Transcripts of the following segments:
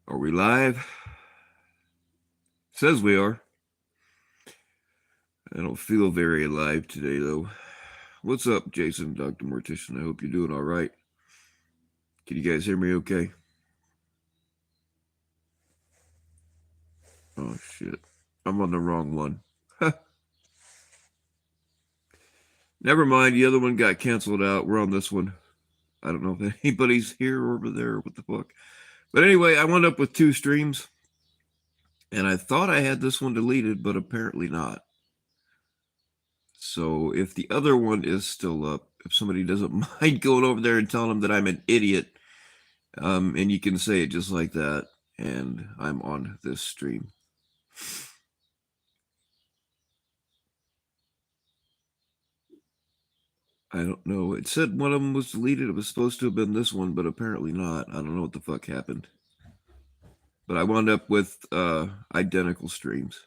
Are we live? Says we are. I don't feel very alive today, though. What's up, Jason, Dr. Mortician? I hope you're doing all right. Can you guys hear me okay? Oh, shit. I'm on the wrong one. Never mind. The other one got canceled out. We're on this one. I don't know if anybody's here or over there. What the fuck? But anyway, I wound up with two streams. And I thought I had this one deleted, but apparently not. So if the other one is still up, if somebody doesn't mind going over there and telling them that I'm an idiot, and you can say it just like that, and I'm on this stream. I don't know. It said one of them was deleted. It was supposed to have been this one, but apparently not. I don't know what the fuck happened. But I wound up with identical streams.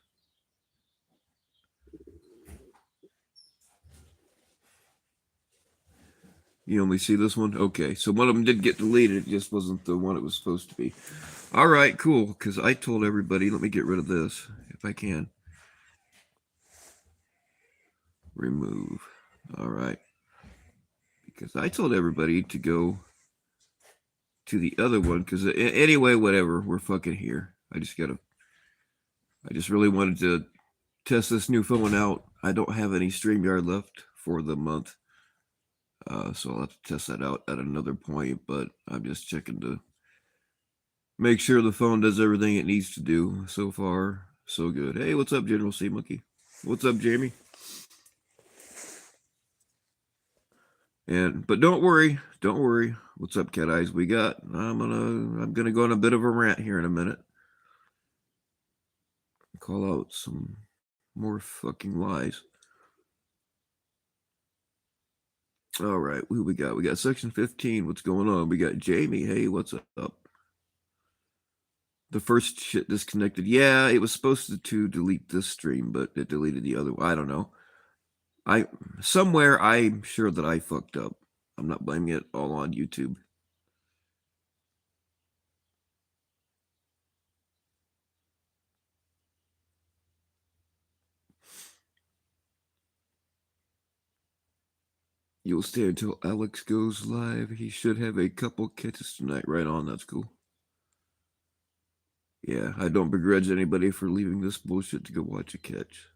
You only see this one? Okay, so one of them did get deleted. It just wasn't the one it was supposed to be. All right, cool, because I told everybody, let me get rid of this, if I can. Remove. All right. Because I told everybody to go to the other one, because anyway, whatever, we're fucking here. I just really wanted to test this new phone out. I don't have any StreamYard left for the month. So I'll have to test that out at another point, but I'm just checking to make sure the phone does everything it needs to do. So far, so good. Hey, what's up, General C Monkey? What's up, Jamie? But don't worry. What's up, Cat Eyes? I'm gonna go on a bit of a rant here in a minute. Call out some more fucking lies. All right, who we got? We got Section 15. What's going on? We got Jamie. Hey, what's up? The first shit disconnected. Yeah, it was supposed to delete this stream, but it deleted the other one. I don't know. Somewhere I'm sure that I fucked up. I'm not blaming it all on YouTube. You'll stay until Alex goes live. He should have a couple catches tonight. Right on. That's cool. Yeah, I don't begrudge anybody for leaving this bullshit to go watch a catch.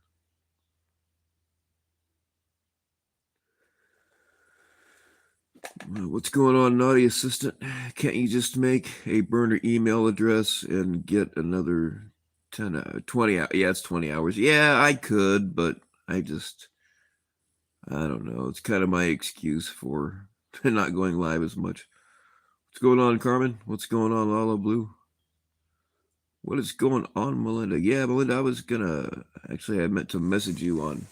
What's going on, naughty assistant? Can't you just make a burner email address and get another 20 hours? Yeah, it's 20 hours. Yeah, I could, but I don't know. It's kind of my excuse for not going live as much. What's going on, Carmen? What's going on, Lala Blue? What is going on, Melinda? Yeah, Melinda, I meant to message you on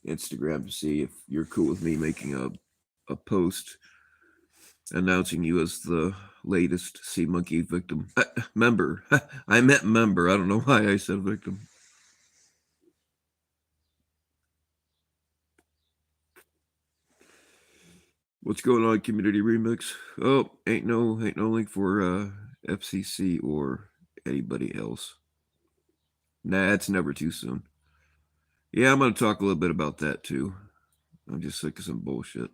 Instagram to see if you're cool with me making a post announcing you as the latest Sea Monkey victim. Member. I meant member. I don't know why I said victim. What's going on, Community Remix? Oh, ain't no link for FCC or anybody else. Nah, it's never too soon. Yeah, I'm gonna talk a little bit about that too. I'm just sick of some bullshit.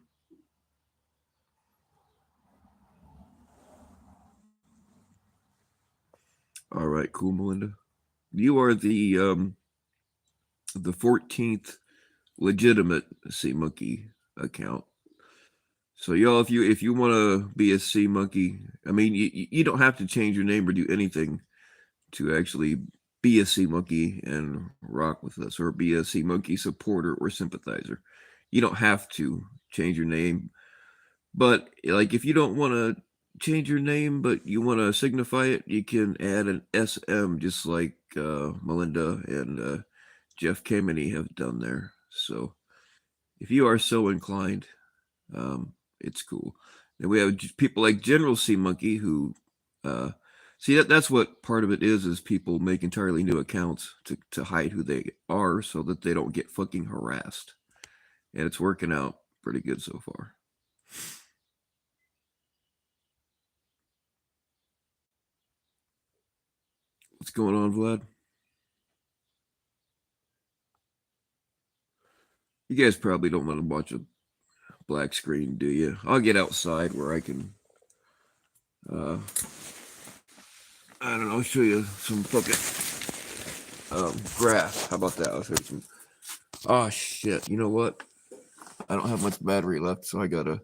All right, cool, Melinda. You are the 14th legitimate Sea Monkey account. So y'all, if you want to be a Sea Monkey, I mean, you don't have to change your name or do anything to actually be a Sea Monkey and rock with us, or be a Sea Monkey supporter or sympathizer. You don't have to change your name, but like if you don't want to change your name, but you want to signify it, you can add an SM, just like Melinda and Jeff Kameny have done there. So if you are so inclined, it's cool. And we have people like General Sea Monkey who see that's what part of it is people make entirely new accounts to hide who they are so that they don't get fucking harassed. And it's working out pretty good so far. going on, Vlad? You guys probably don't want to watch a black screen, do you? I'll get outside where I can, I don't know, show you some fucking grass. How about that? I'll show you some. Oh shit! You know what? I don't have much battery left, so I gotta.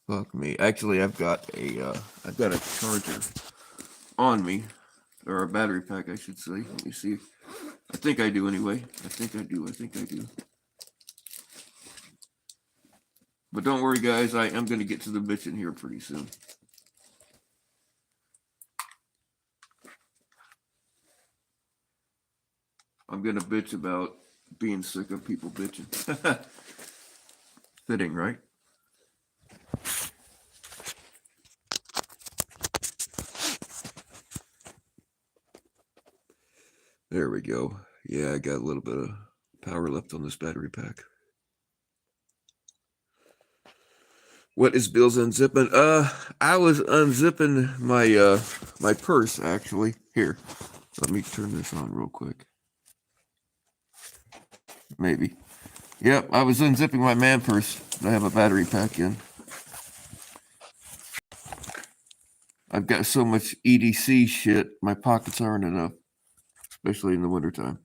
Fuck me. Actually, I've got a charger on me, or a battery pack, I should say. Let me see. I think I do anyway. I think I do. But don't worry, guys. I am going to get to the bitching here pretty soon. I'm going to bitch about being sick of people bitching. Fitting, right? There we go. Yeah, I got a little bit of power left on this battery pack. What is Bill's unzipping? I was unzipping my my purse actually. Here, let me turn this on real quick. Maybe. Yep, I was unzipping my man purse that I have a battery pack in. I've got so much EDC shit, my pockets aren't enough, especially in the wintertime.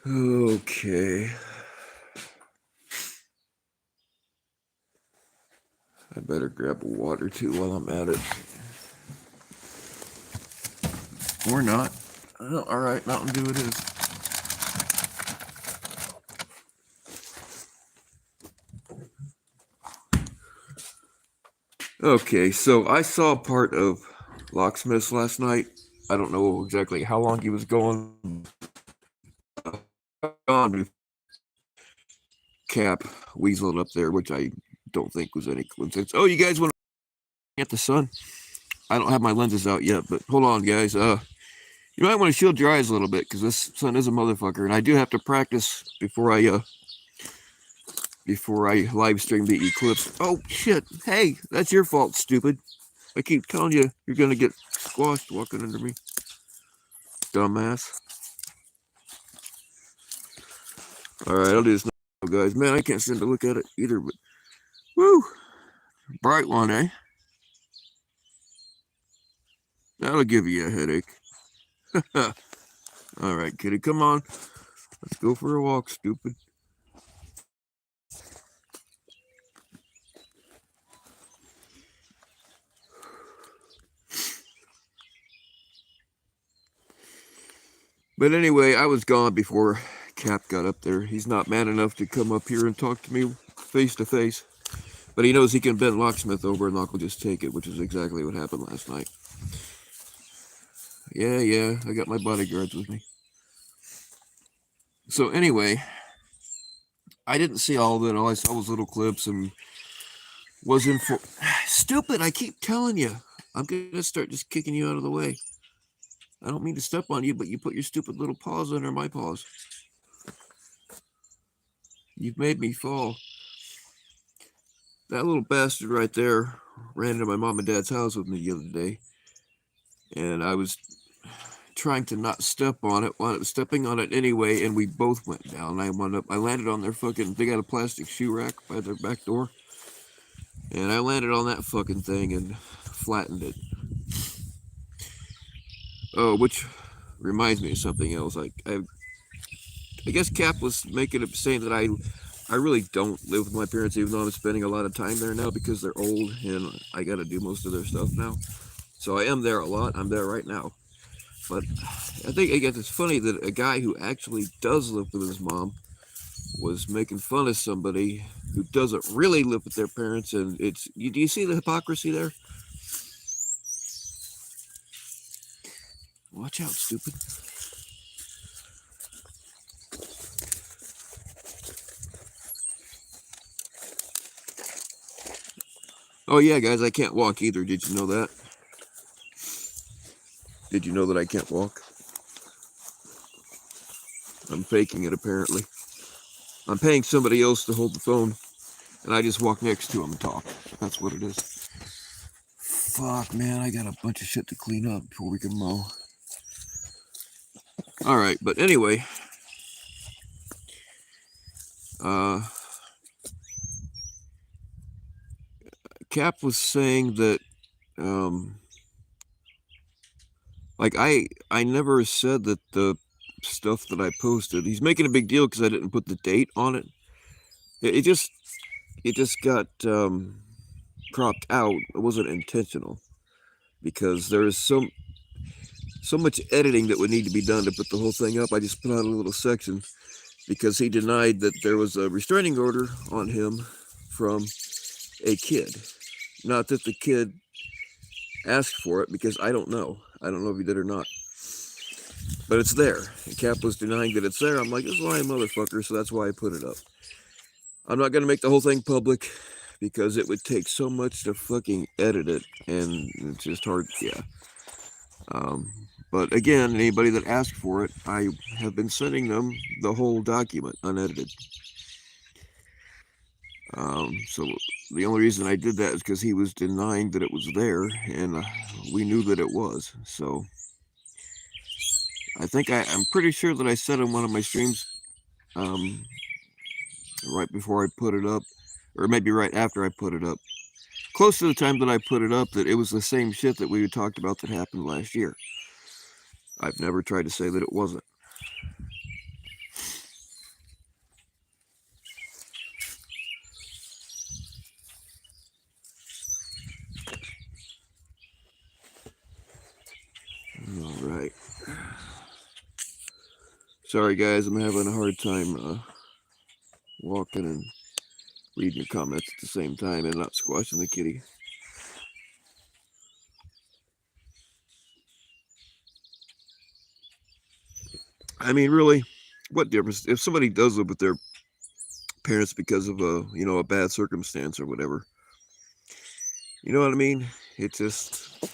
Okay. I better grab a water too while I'm at it. Or not. Oh, all right, Mountain Dew it is. Okay, so I saw part of Locksmiths last night. I don't know exactly how long he was going. Cap weaseled up there, which I don't think was any coincidence. Oh, you guys want to get the sun? I don't have my lenses out yet, but hold on, guys. You might want to shield your eyes a little bit because this sun is a motherfucker, and I do have to practice before I live stream the eclipse. Oh shit! Hey, that's your fault, stupid. I keep telling you, you're gonna get squashed walking under me, dumbass. All right, I'll do this now, guys. Man, I can't stand to look at it either. But woo, bright one, eh? That'll give you a headache. All right, kitty, come on. Let's go for a walk, stupid. But anyway, I was gone before Cap got up there. He's not man enough to come up here and talk to me face to face. But he knows he can bend Locksmith over and Lock will just take it, which is exactly what happened last night. Yeah, I got my bodyguards with me. So anyway, I didn't see all of it. All I saw was little clips and was in for... Stupid, I keep telling you. I'm going to start just kicking you out of the way. I don't mean to step on you, but you put your stupid little paws under my paws. You've made me fall. That little bastard right there ran into my mom and dad's house with me the other day. And I was trying to not step on it, wound up stepping on it anyway, and we both went down. I landed on their fucking, they got a plastic shoe rack by their back door. And I landed on that fucking thing and flattened it. Oh, which reminds me of something else. I guess Cap was saying that I really don't live with my parents, even though I'm spending a lot of time there now because they're old and I got to do most of their stuff now. So I am there a lot. I'm there right now. But I guess it's funny that a guy who actually does live with his mom was making fun of somebody who doesn't really live with their parents. And do you see the hypocrisy there? Watch out, stupid. Oh yeah, guys, I can't walk either. Did you know that? Did you know that I can't walk? I'm faking it, apparently. I'm paying somebody else to hold the phone. and I just walk next to him and talk. That's what it is. Fuck, man, I got a bunch of shit to clean up before we can mow. All right, but anyway, Cap was saying that, like I never said that the stuff that I posted. He's making a big deal because I didn't put the date on it. It just got cropped out. It wasn't intentional because there is so much editing that would need to be done to put the whole thing up. I just put out a little section because he denied that there was a restraining order on him from a kid. Not that the kid asked for it, because I don't know. I don't know if he did or not. But it's there. And Cap was denying that it's there. I'm like, this is lying motherfucker, so that's why I put it up. I'm not going to make the whole thing public because it would take so much to fucking edit it, and it's just hard, yeah. But again, anybody that asked for it, I have been sending them the whole document, unedited. So the only reason I did that is because he was denying that it was there, and we knew that it was. So I think I'm pretty sure that I said in one of my streams, right before I put it up, or maybe right after I put it up, close to the time that I put it up, that it was the same shit that we had talked about that happened last year. I've never tried to say that it wasn't. All right. Sorry, guys, I'm having a hard time walking and reading your comments at the same time and not squashing the kitty. I mean, really, what difference if somebody does live with their parents because of a bad circumstance or whatever? You know what I mean? It just,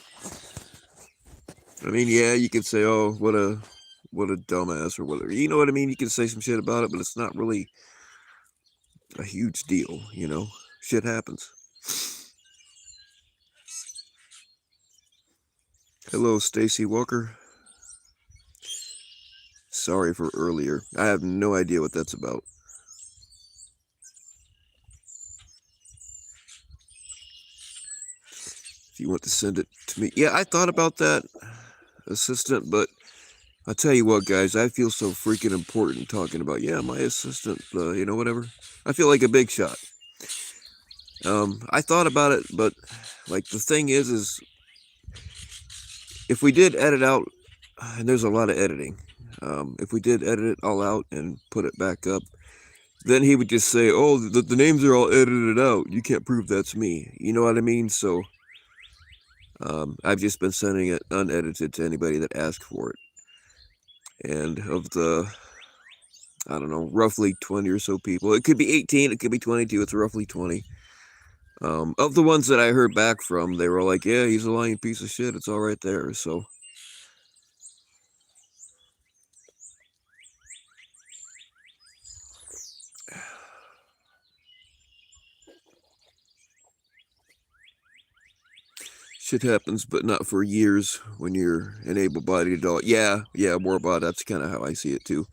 I mean, yeah, you could say, oh, what a dumbass or whatever. You know what I mean? You can say some shit about it, but it's not really a huge deal, you know? Shit happens. Hello, Stacy Walker. Sorry for earlier. I have no idea what that's about. If you want to send it to me. Yeah, I thought about that, assistant, but I'll tell you what, guys, I feel so freaking important talking about, yeah, my assistant, whatever. I feel like a big shot. I thought about it, but, like, the thing is if we did edit out, and there's a lot of editing, if we did edit it all out and put it back up, then he would just say, oh, the names are all edited out. You can't prove that's me. You know what I mean? So I've just been sending it unedited to anybody that asked for it. And of the, I don't know, roughly 20 or so people, it could be 18, it could be 22, it's roughly 20. Of the ones that I heard back from, they were like, yeah, he's a lying piece of shit. It's all right there. So shit happens, but not for years when you're an able-bodied adult. Yeah, Warbot, that's kind of how I see it too.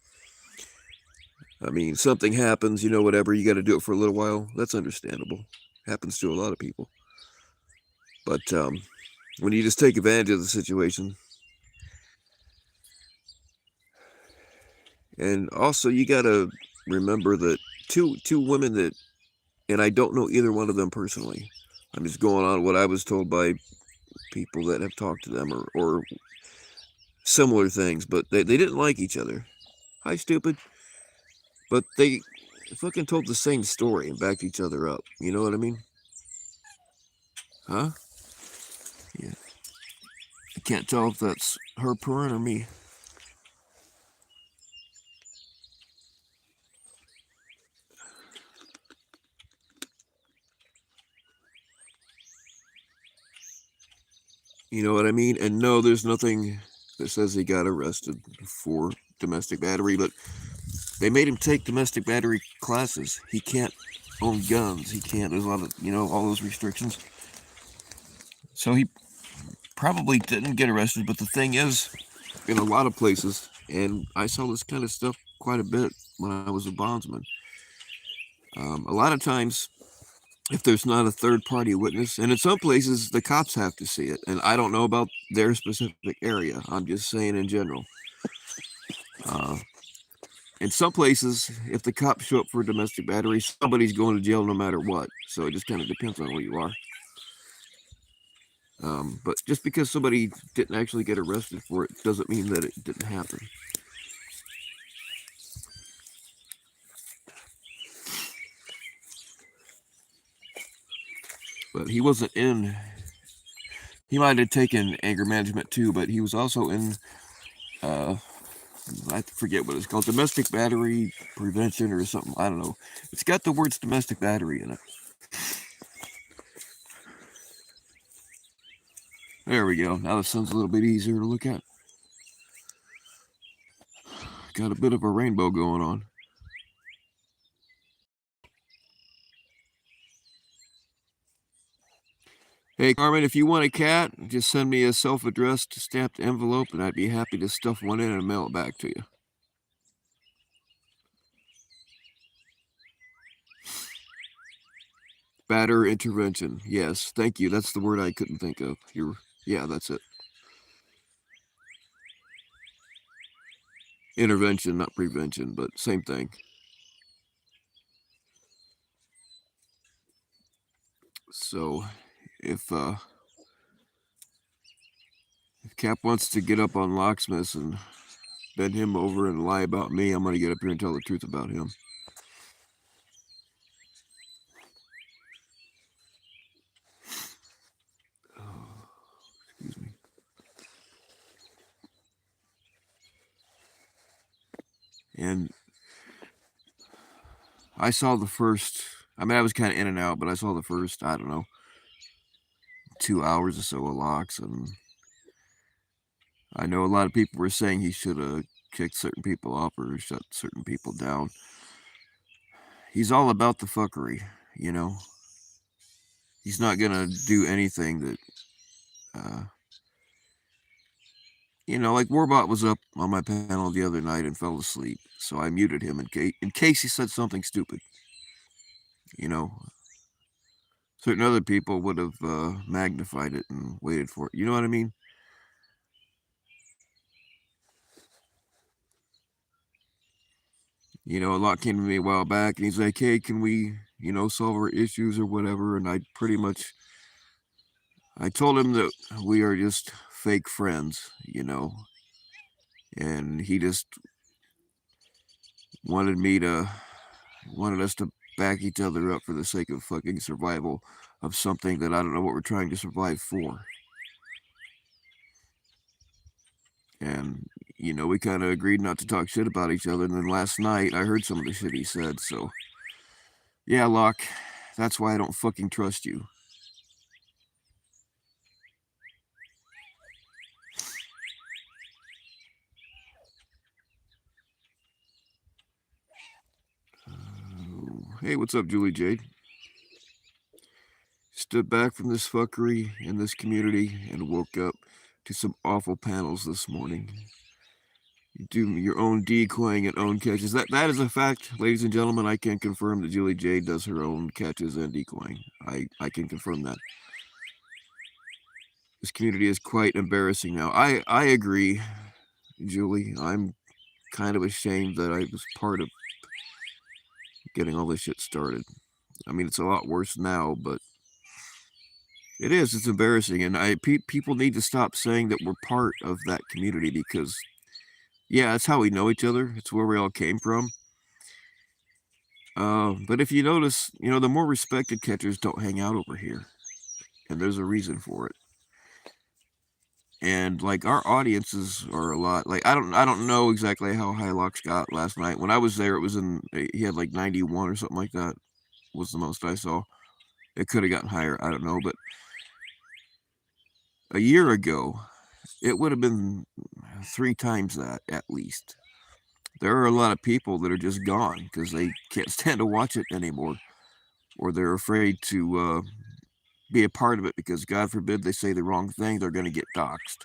I mean, something happens, whatever, you got to do it for a little while. That's understandable. Happens to a lot of people. But when you just take advantage of the situation, and also you got to remember that two women that, and I don't know either one of them personally. I'm just going on what I was told by people that have talked to them or similar things, but they didn't like each other. Hi, stupid. But they fucking told the same story and backed each other up. You know what I mean? Huh? Yeah. I can't tell if that's her purring or me. You know what I mean? And no, there's nothing that says he got arrested for domestic battery, but they made him take domestic battery classes. He can't own guns. He can't. There's a lot of, all those restrictions. So he probably didn't get arrested. But the thing is, in a lot of places, and I saw this kind of stuff quite a bit when I was a bondsman. A lot of times, if there's not a third party witness, and in some places the cops have to see it, and I don't know about their specific area, I'm just saying in general. In some places, if the cops show up for domestic battery, somebody's going to jail no matter what. So it just kind of depends on where you are. But just because somebody didn't actually get arrested for it doesn't mean that it didn't happen. But he wasn't in. He might have taken anger management too, but he was also in. I forget what it's called, domestic battery prevention or something. I don't know. It's got the words domestic battery in it. There we go. Now the sun's a little bit easier to look at. Got a bit of a rainbow going on. Hey, Carmen, if you want a cat, just send me a self-addressed stamped envelope, and I'd be happy to stuff one in and mail it back to you. Batter intervention. Yes, thank you. That's the word I couldn't think of. Yeah, that's it. Intervention, not prevention, but same thing. So, if Cap wants to get up on Locksmith and bend him over and lie about me, I'm going to get up here and tell the truth about him. Excuse me. And I saw the first, I was kind of in and out, but I saw the first, I don't know, 2 hours or so of Locks, and I know a lot of people were saying he should have kicked certain people off or shut certain people down. He's all about the fuckery, He's not going to do anything that, like Warbot was up on my panel the other night and fell asleep, so I muted him in case he said something stupid. Certain other people would have magnified it and waited for it. You know what I mean? A lot came to me a while back, and he's like, hey, can we, solve our issues or whatever? And I told him that we are just fake friends, and he just wanted us to back each other up for the sake of fucking survival of something that I don't know what we're trying to survive for. And, we kind of agreed not to talk shit about each other. And then last night, I heard some of the shit he said. So, yeah, Locke, that's why I don't fucking trust you. Hey, what's up, Julie Jade? Stood back from this fuckery in this community and woke up to some awful panels this morning. You do your own decoying and own catches. That is a fact, ladies and gentlemen. I can confirm that Julie Jade does her own catches and decoying. I can confirm that. This community is quite embarrassing now. I agree, Julie. I'm kind of ashamed that I was part of getting all this shit started. It's a lot worse now, but it's embarrassing, and people need to stop saying that we're part of that community because, yeah, that's how we know each other. It's where we all came from. But if you notice, the more respected catchers don't hang out over here, and there's a reason for it. And like our audiences are a lot like I don't know exactly how high Locks got last night. When I was there, it was he had like 91 or something like that was the most I saw. It could have gotten higher, I don't know, but a year ago, it would have been 3 times that at least. There are a lot of people that are just gone because they can't stand to watch it anymore. or they're afraid to be a part of it because, God forbid, they say the wrong thing, they're going to get doxxed.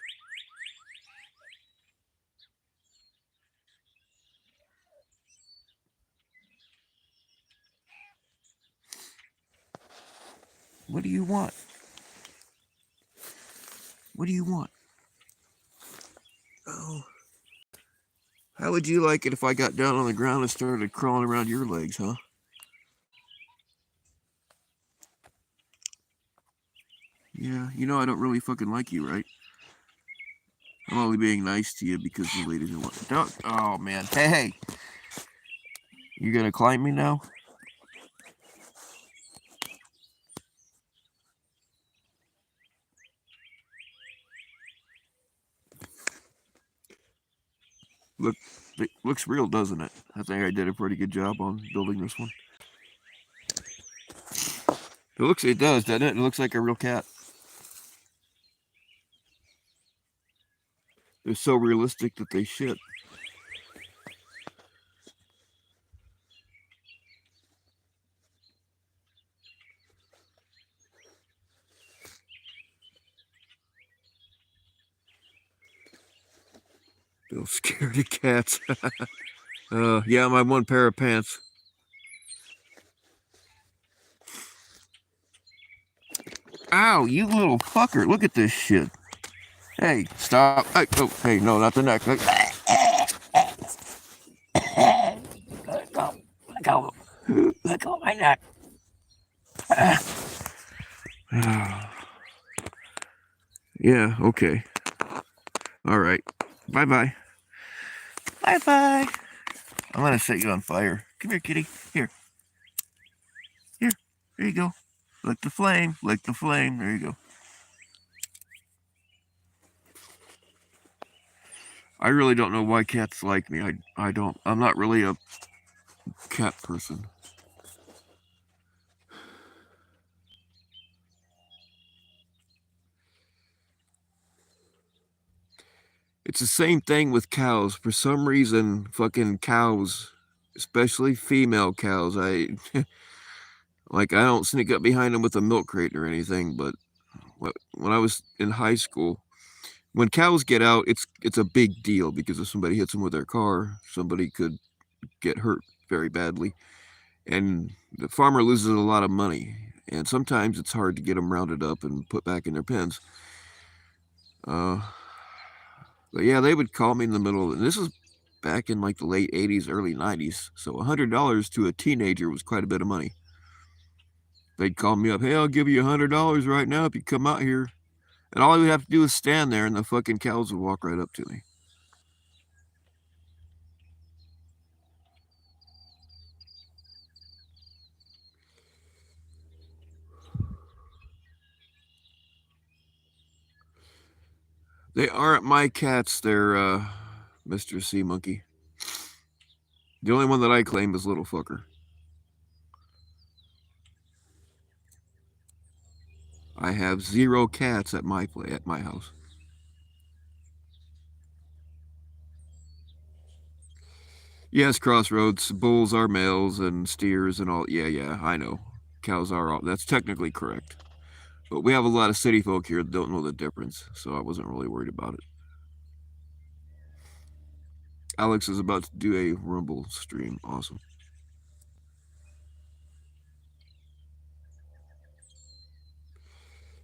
What do you want? What do you want? Oh. How would you like it if I got down on the ground and started crawling around your legs, huh? Yeah, you know I don't really fucking like you, right? I'm only being nice to you because the lady didn't want to. Oh, man. Hey! You gonna climb me now? Look, it looks real, doesn't it? I think I did a pretty good job on building this one. It does, doesn't it? It looks like a real cat. They're so realistic that they shit. Bill scared of cats. Yeah, my one pair of pants. Ow, you little fucker. Look at this shit. Hey, stop. Hey, oh, hey, no, not the neck. Let go. Let go. Let go of my neck. Yeah, okay. All right. Bye-bye. Bye-bye. I'm going to set you on fire. Come here, kitty. Here. Here. There you go. Lick the flame. Lick the flame. There you go. I really don't know why cats like me. I don't. I'm not really a cat person. It's the same thing with cows. For some reason, fucking cows, especially female cows, I don't sneak up behind them with a milk crate or anything, but when I was in high school, when cows get out, it's a big deal because if somebody hits them with their car, somebody could get hurt very badly, and the farmer loses a lot of money. And sometimes it's hard to get them rounded up and put back in their pens. But yeah, they would call me in the middle, and this is back in like the late 80s, early 90s. So $100 to a teenager was quite a bit of money. They'd call me up, hey, I'll give you $100 right now if you come out here. And all I would have to do is stand there, and the fucking cows would walk right up to me. They aren't my cats. They're Mr. Sea Monkey. The only one that I claim is Little Fucker. I have 0 cats at my house. Yes, Crossroads. Bulls are males and steers and all. Yeah, I know. Cows are all. That's technically correct. But we have a lot of city folk here that don't know the difference, so I wasn't really worried about it. Alex is about to do a Rumble stream. Awesome.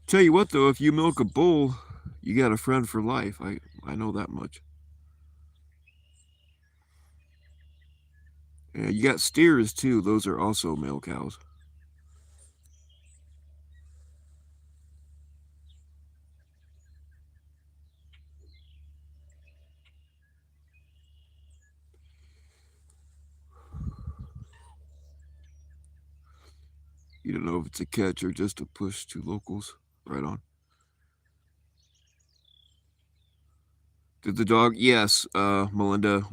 Tell you what, though, if you milk a bull, you got a friend for life. I know that much. Yeah, you got steers, too. Those are also male cows. You don't know if it's a catch or just a push to locals. Right on. Did the dog? Yes, Melinda.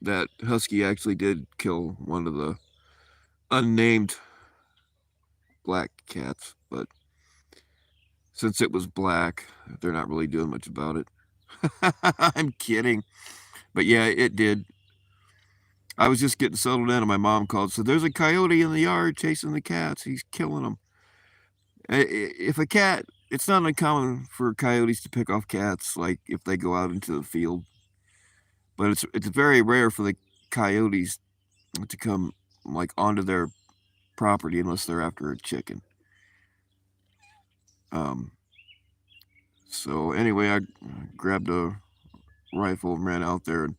That husky actually did kill one of the unnamed black cats, but since it was black, they're not really doing much about it. I'm kidding. But yeah, it did. I was just getting settled in, and my mom called. So there's a coyote in the yard chasing the cats. He's killing them. If a cat, it's not uncommon for coyotes to pick off cats, like if they go out into the field. But it's very rare for the coyotes to come like onto their property unless they're after a chicken. So anyway, I grabbed a rifle and ran out there and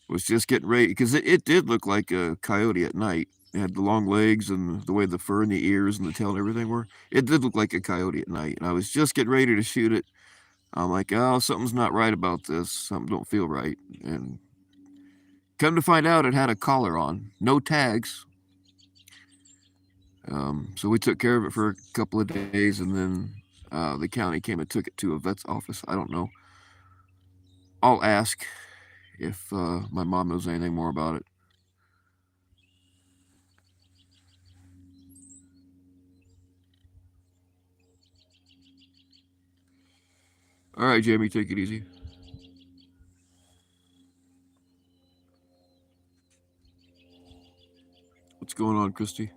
was just getting ready because it did look like a coyote at night. It had the long legs and the way the fur and the ears and the tail and everything were. It did look like a coyote at night. And I was just getting ready to shoot it. I'm like, oh, something's not right about this. Something don't feel right. And come to find out, it had a collar on, no tags. So we took care of it for a couple of days, and then the county came and took it to a vet's office. I don't know. I'll ask if my mom knows anything more about it. All right, Jamie, take it easy. What's going on, Christy?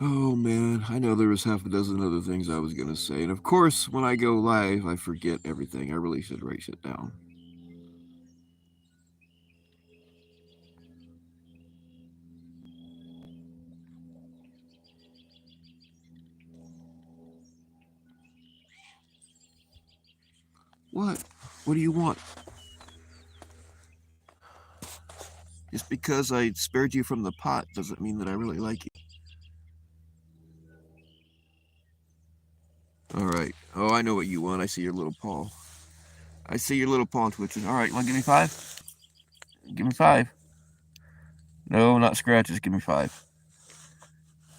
Oh man, I know there was half a dozen other things I was gonna say, and of course, when I go live, I forget everything. I really should write shit down. What? What do you want? Just because I spared you from the pot doesn't mean that I really like you. All right. Oh, I know what you want. I see your little paw. I see your little paw twitching. All right, you want to give me 5? Give me 5. No, not scratches. Give me 5.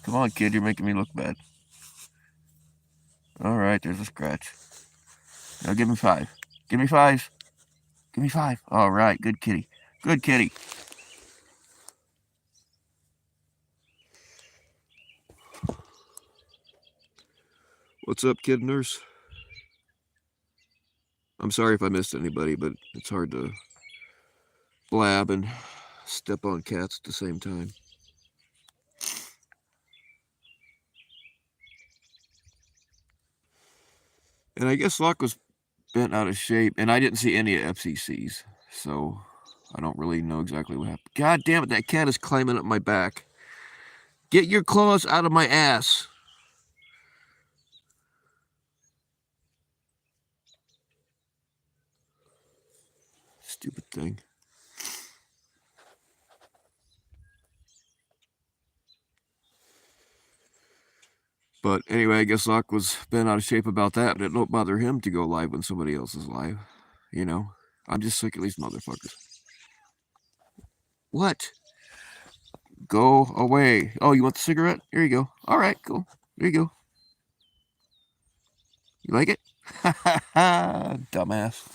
Come on, kid. You're making me look bad. All right, there's a scratch. Now give me 5. Give me 5. Give me 5. All right, good kitty. Good kitty. What's up, kid nurse? I'm sorry if I missed anybody, but it's hard to blab and step on cats at the same time. And I guess Locke was bent out of shape, and I didn't see any FCCs, so I don't really know exactly what happened. God damn it, that cat is climbing up my back. Get your claws out of my ass. Stupid thing. But anyway, I guess Locke was bent out of shape about that, but it don't bother him to go live when somebody else is live. You know? I'm just sick of these motherfuckers. What? Go away. Oh, you want the cigarette? Here you go. All right, cool. Here you go. You like it? Ha ha ha, dumbass.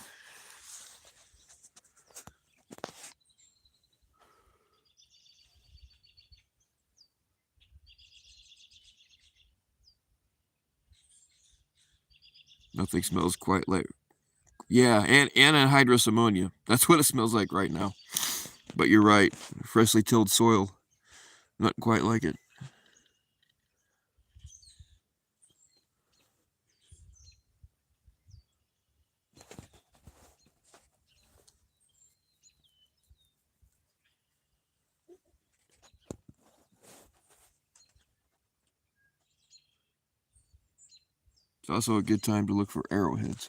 Nothing smells quite like. Yeah, and anhydrous ammonia. That's what it smells like right now. But you're right. Freshly tilled soil. Not quite like it. It's also a good time to look for arrowheads.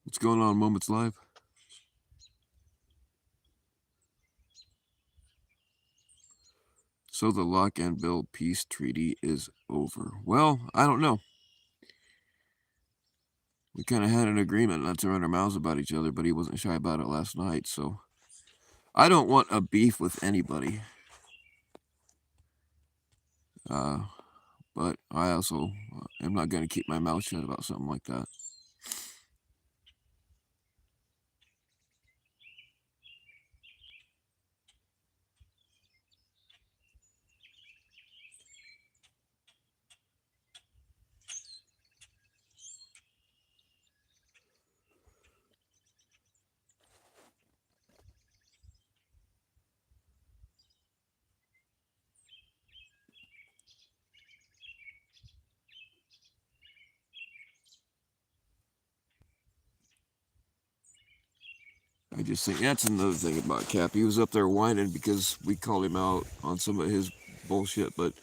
What's going on, Moments Live? So the Locke and Bill peace treaty is over. Well, I don't know. We kind of had an agreement not to run our mouths about each other, but he wasn't shy about it last night, so I don't want a beef with anybody. But I also am not going to keep my mouth shut about something like that. I just think that's another thing about Cap. He was up there whining because we called him out on some of his bullshit, but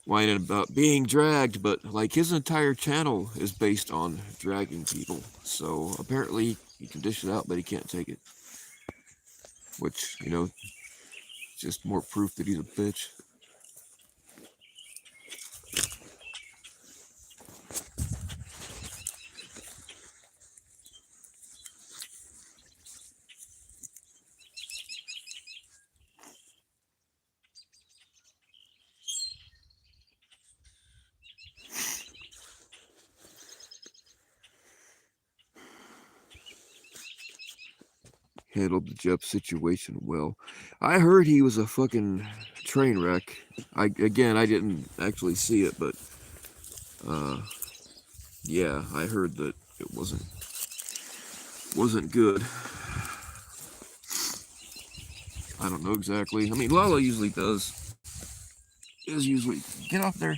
whining about being dragged. But like his entire channel is based on dragging people. So apparently he can dish it out, but he can't take it. Which, you know, just more proof that he's a bitch. Handled the Jeff situation well. I heard he was a fucking train wreck. I didn't actually see it, but yeah, I heard that it wasn't good. I don't know exactly. I mean, Lala usually is usually get off there,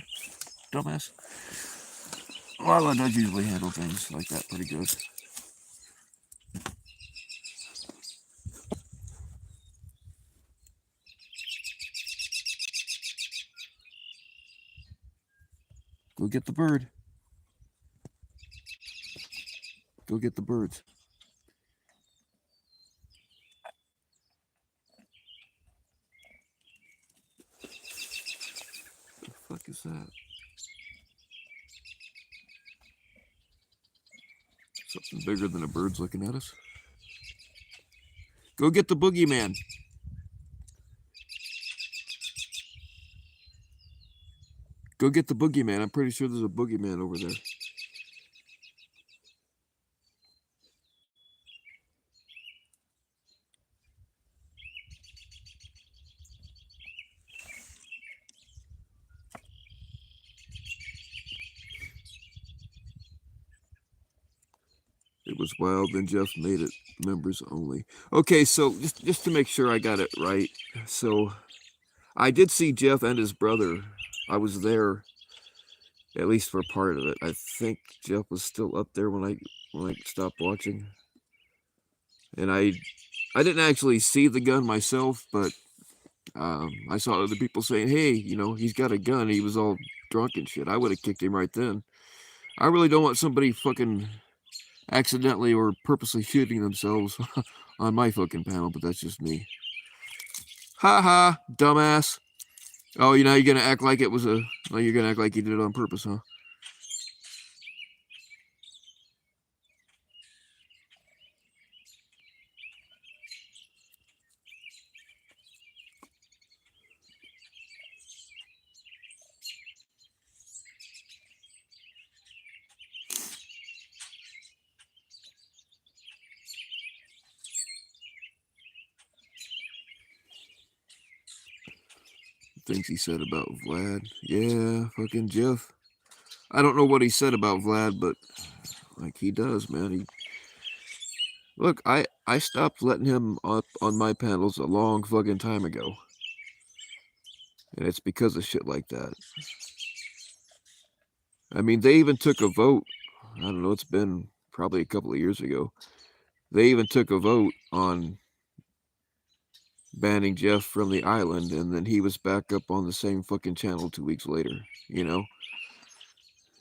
dumbass. Lala does usually handle things like that pretty good. Go get the bird. Go get the birds. What the fuck is that? Something bigger than a bird's looking at us. Go get the boogeyman. Go get the boogeyman. I'm pretty sure there's a boogeyman over there. It was wild, then Jeff made it members only. Okay, so just to make sure I got it right. So I did see Jeff and his brother. I was there at least for part of it. I think Jeff was still up there when I stopped watching. And I didn't actually see the gun myself, but I saw other people saying, "Hey, you know, he's got a gun." He was all drunk and shit. I would have kicked him right then. I really don't want somebody fucking accidentally or purposely shooting themselves on my fucking panel, but that's just me. Ha ha, dumbass. Oh, you know, you're gonna act like it was a. Oh, you're gonna act like you did it on purpose, huh? Things he said about Vlad. Yeah, fucking Jeff. I don't know what he said about Vlad, but like he does, man. Look, I stopped letting him up on my panels a long fucking time ago. And it's because of shit like that. I mean, they even took a vote. I don't know, it's been probably a couple of years ago. They even took a vote on banning Jeff from the island, and then he was back up on the same fucking channel 2 weeks later, you know?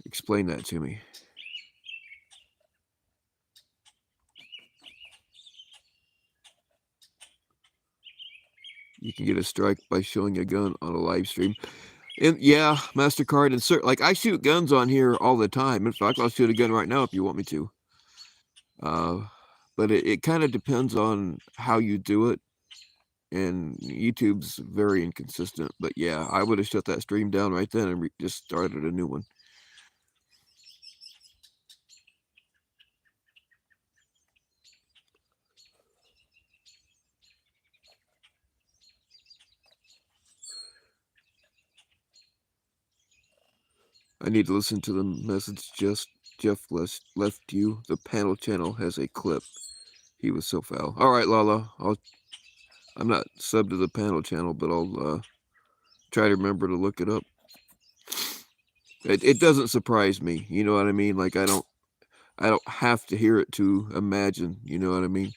Explain that to me. You can get a strike by showing a gun on a live stream. And yeah, MasterCard and like I shoot guns on here all the time. In fact, I'll shoot a gun right now if you want me to. But it kind of depends on how you do it. and YouTube's very inconsistent. But yeah, I would have shut that stream down right then and just started a new one. I need to listen to the message Jeff left you. The panel channel has a clip. He was so foul. All right, Lala. I'm not sub to the panel channel, but I'll try to remember to look it up. It doesn't surprise me. You know what I mean? Like I don't have to hear it to imagine. You know what I mean?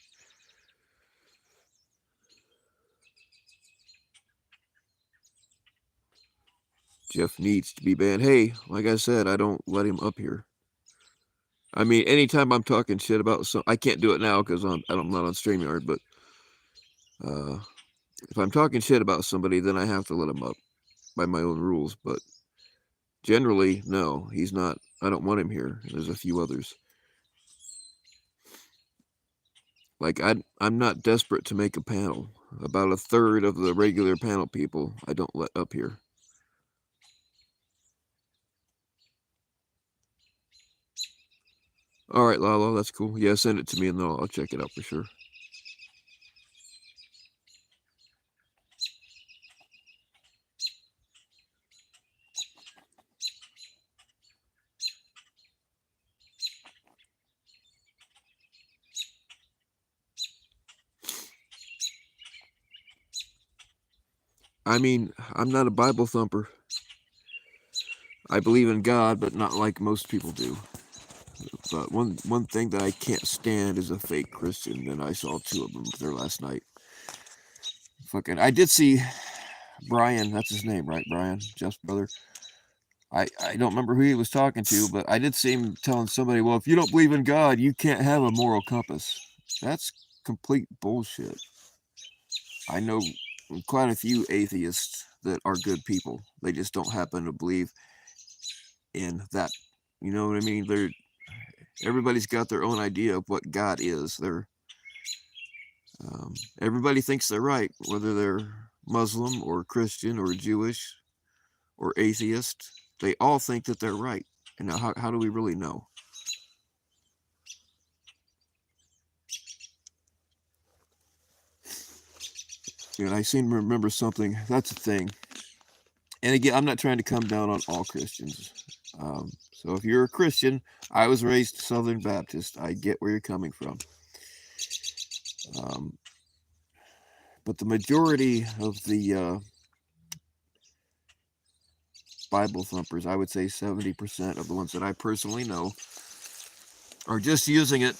Jeff needs to be banned. Hey, like I said, I don't let him up here. I mean, anytime I'm talking shit about I can't do it now because I'm not on StreamYard, but if I'm talking shit about somebody, then I have to let him up by my own rules. But generally, no, he's not. I don't want him here. There's a few others. Like I'm not desperate to make a panel. About a third of the regular panel people I don't let up here. All right, Lalo, that's cool. Yeah, send it to me and then I'll check it out for sure. I mean, I'm not a Bible thumper. I believe in God, but not like most people do. But one thing that I can't stand is a fake Christian, and I saw two of them there last night. Fucking, I did see Brian. That's his name, right? Brian, Jeff's brother. I don't remember who he was talking to, but I did see him telling somebody, well, if you don't believe in God, you can't have a moral compass. That's complete bullshit. I know quite a few atheists that are good people. They just don't happen to believe in that. You know what I mean? Everybody's got their own idea of what God is. Everybody thinks they're right, whether they're Muslim or Christian or Jewish or atheist. They all think that they're right. And now, how do we really know? And I seem to remember something. That's the thing. And again, I'm not trying to come down on all Christians. So if you're a Christian, I was raised Southern Baptist. I get where you're coming from. But the majority of the Bible thumpers, I would say 70% of the ones that I personally know, are just using it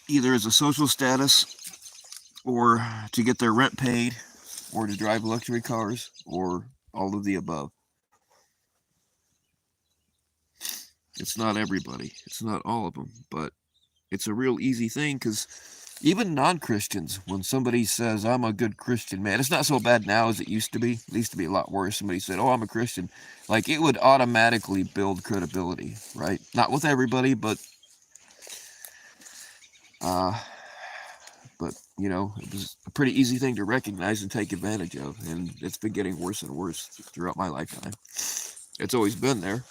either as a social status or to get their rent paid or to drive luxury cars or all of the above. It's not everybody. It's not all of them, but it's a real easy thing because even non-Christians, when somebody says, I'm a good Christian, man, it's not so bad now as it used to be. It used to be a lot worse. Somebody said, oh, I'm a Christian. Like, it would automatically build credibility, right? Not with everybody, but you know, it was a pretty easy thing to recognize and take advantage of, and it's been getting worse and worse throughout my lifetime. It's always been there.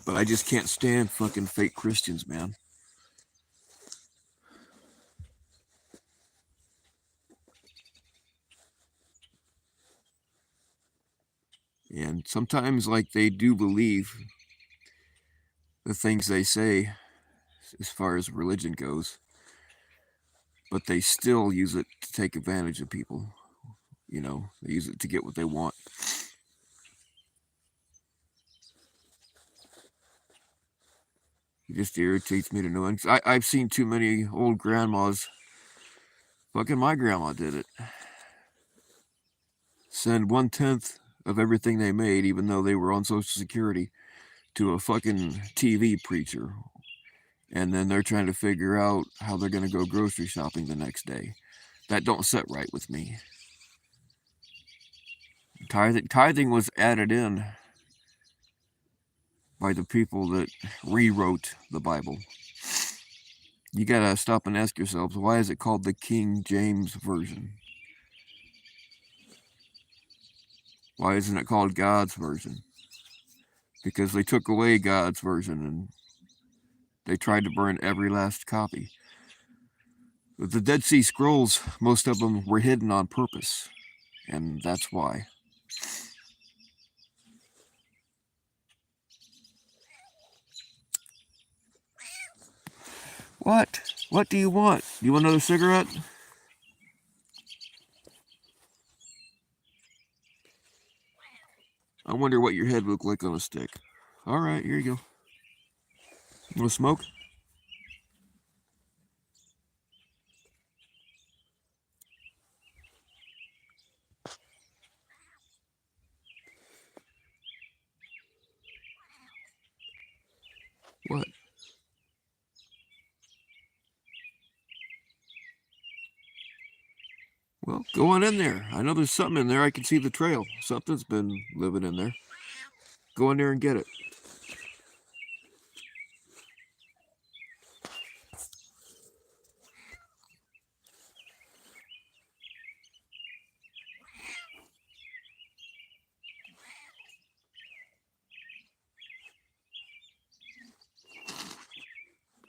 But I just can't stand fucking fake Christians, man. And sometimes, like, they do believe the things they say as far as religion goes, but they still use it to take advantage of people. You know, they use it to get what they want. It just irritates me to no end. I've seen too many old grandmas. Fucking my grandma did it. Send 1/10 of everything they made, even though they were on Social Security, to a fucking TV preacher. And then they're trying to figure out how they're going to go grocery shopping the next day. That don't sit right with me. Tithing was added in by the people that rewrote the Bible. You gotta stop and ask yourselves, why is it called the King James Version? Why isn't it called God's Version? Because they took away God's version and they tried to burn every last copy. The Dead Sea Scrolls, most of them were hidden on purpose, and that's why. What? What do you want? Do you want another cigarette? I wonder what your head would look like on a stick. All right, here you go. You want to smoke? What? Well, go on in there. I know there's something in there. I can see the trail. Something's been living in there. Go in there and get it.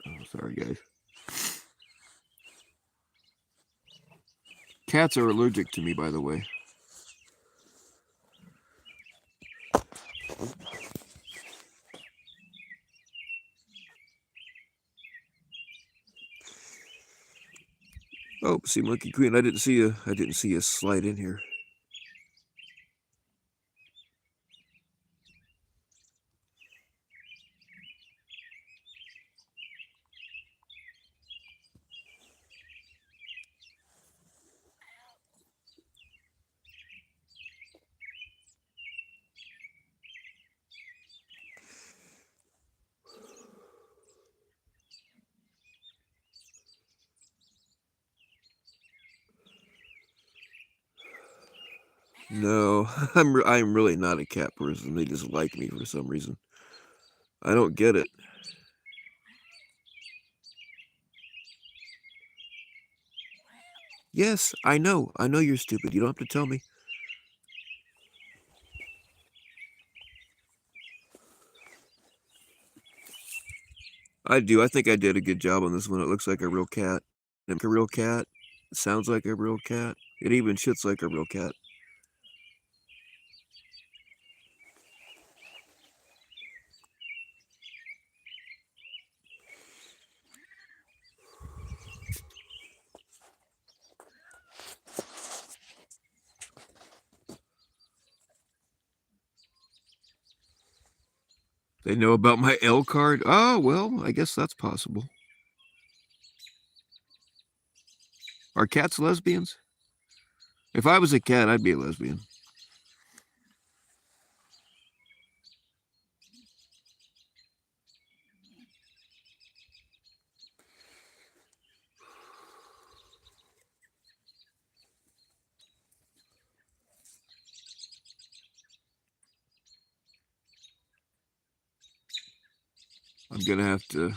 Oh, sorry, guys. Cats are allergic to me, by the way. Oh, see, Monkey Queen, I didn't see a slide in here. No, I'm really not a cat person. They just like me for some reason. I don't get it. Yes, I know. I know you're stupid. You don't have to tell me. I do. I think I did a good job on this one. It looks like a real cat. Like a real cat. It sounds like a real cat. It even shits like a real cat. They know about my L card? Oh, well, I guess that's possible. Are cats lesbians? If I was a cat, I'd be a lesbian. I'm going to have to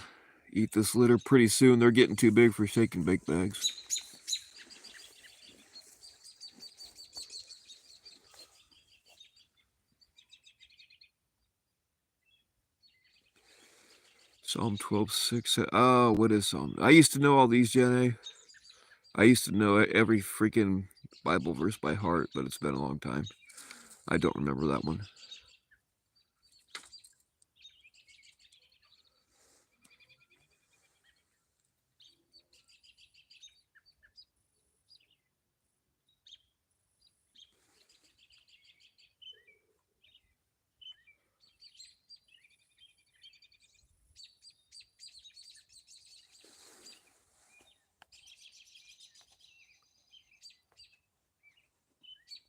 eat this litter pretty soon. They're getting too big for shake and bake bags. Psalm 12:6. Oh, what is Psalm? I used to know all these, Jenny. I used to know every freaking Bible verse by heart, but it's been a long time. I don't remember that one.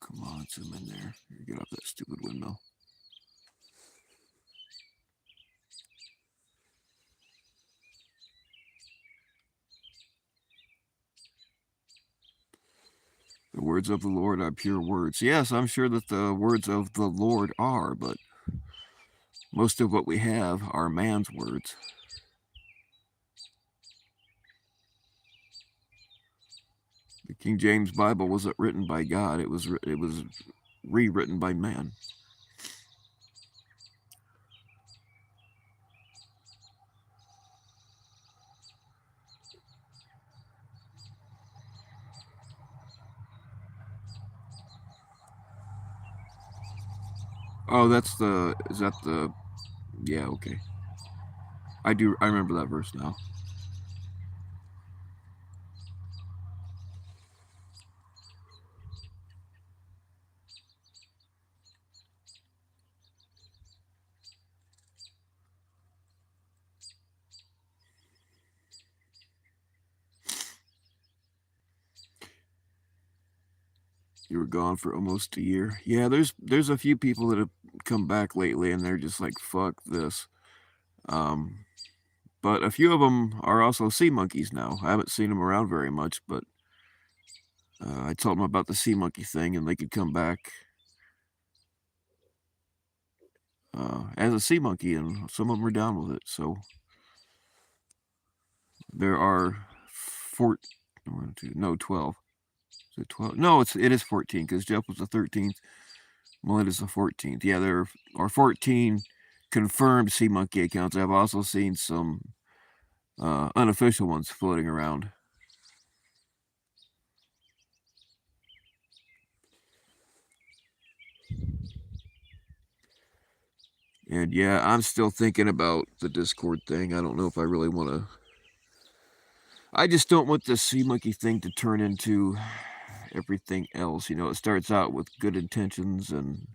Come on, zoom in there. Get off that stupid windmill. The words of the Lord are pure words. Yes, I'm sure that the words of the Lord are, but most of what we have are man's words. The King James Bible wasn't written by God. It was rewritten by man. Oh, is that the, yeah, okay. I remember that verse now. You were gone for almost a year. Yeah, there's a few people that have come back lately, and they're just like, fuck this. But a few of them are also sea monkeys now. I haven't seen them around very much, but I told them about the sea monkey thing, and they could come back as a sea monkey, and some of them are down with it. So there are 12. Is it 12? No, it is 14 because Jeff was the 13th. Melinda's the 14th. Yeah, there are 14 confirmed sea monkey accounts. I've also seen some unofficial ones floating around. And yeah, I'm still thinking about the Discord thing. I don't know if I really want to. I just don't want the sea monkey thing to turn into everything else. You know, it starts out with good intentions and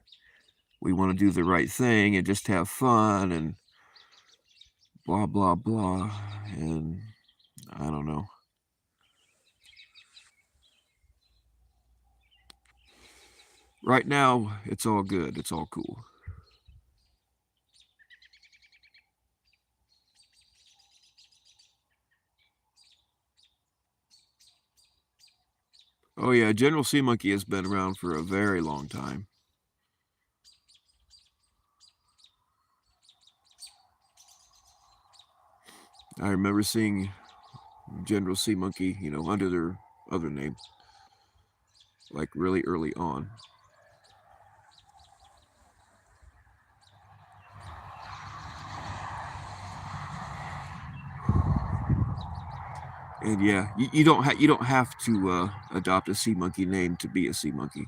we want to do the right thing and just have fun and blah, blah, blah. And I don't know. Right now, it's all good. It's all cool. Oh yeah, General Sea Monkey has been around for a very long time. I remember seeing General Sea Monkey, you know, under their other name, like really early on. And yeah, you don't have to adopt a sea monkey name to be a sea monkey.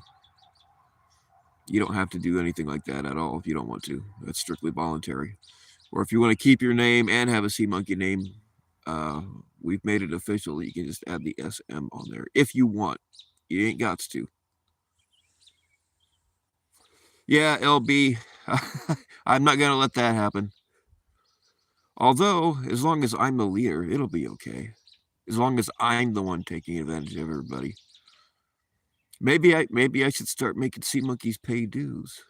You don't have to do anything like that at all if you don't want to. That's strictly voluntary. Or if you want to keep your name and have a sea monkey name, we've made it official. You can just add the SM on there if you want. You ain't got to. Yeah, LB. I'm not gonna let that happen. Although, as long as I'm the leader, it'll be okay. As long as I'm the one taking advantage of everybody. Maybe I should start making sea monkeys pay dues.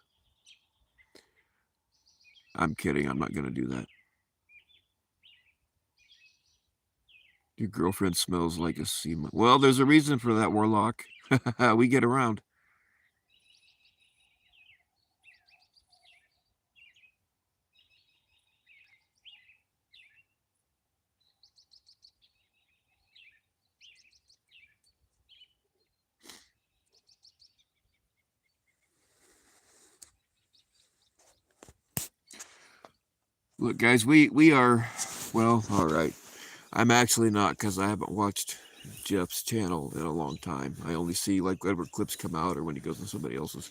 I'm kidding. I'm not gonna do that. Your girlfriend smells like a sea monkey. Well, there's a reason for that, Warlock. We get around. Look, guys, we are, well, all right. I'm actually not because I haven't watched Jeff's channel in a long time. I only see like whatever clips come out or when he goes on somebody else's.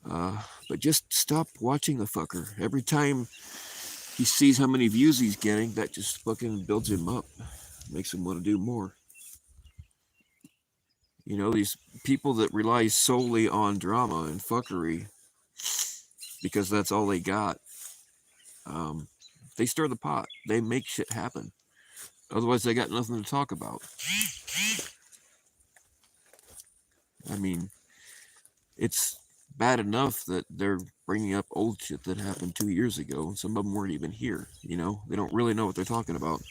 But just stop watching the fucker. Every time he sees how many views he's getting, that just fucking builds him up, makes him want to do more. You know, these people that rely solely on drama and fuckery because that's all they got. They stir the pot. They make shit happen. Otherwise, they got nothing to talk about. I mean, it's bad enough that they're bringing up old shit that happened 2 years ago, and some of them weren't even here. You know, they don't really know what they're talking about.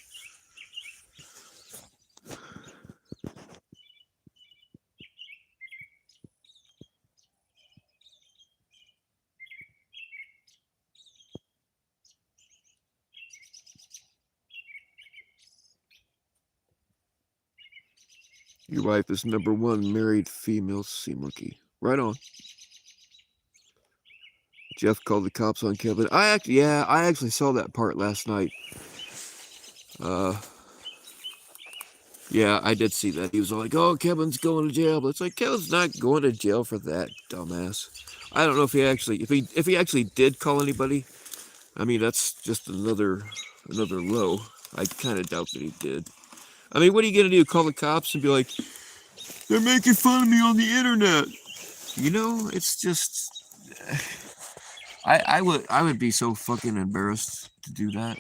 Your wife is #1 married female sea monkey. Right on. Jeff called the cops on Kevin. I actually saw that part last night. Yeah, I did see that. He was like, "Oh, Kevin's going to jail," but it's like Kevin's not going to jail for that, dumbass. I don't know if he actually did call anybody. I mean, that's just another low. I kind of doubt that he did. I mean, what are you gonna do? Call the cops and be like, "They're making fun of me on the internet." You know, it's just. I would be so fucking embarrassed to do that.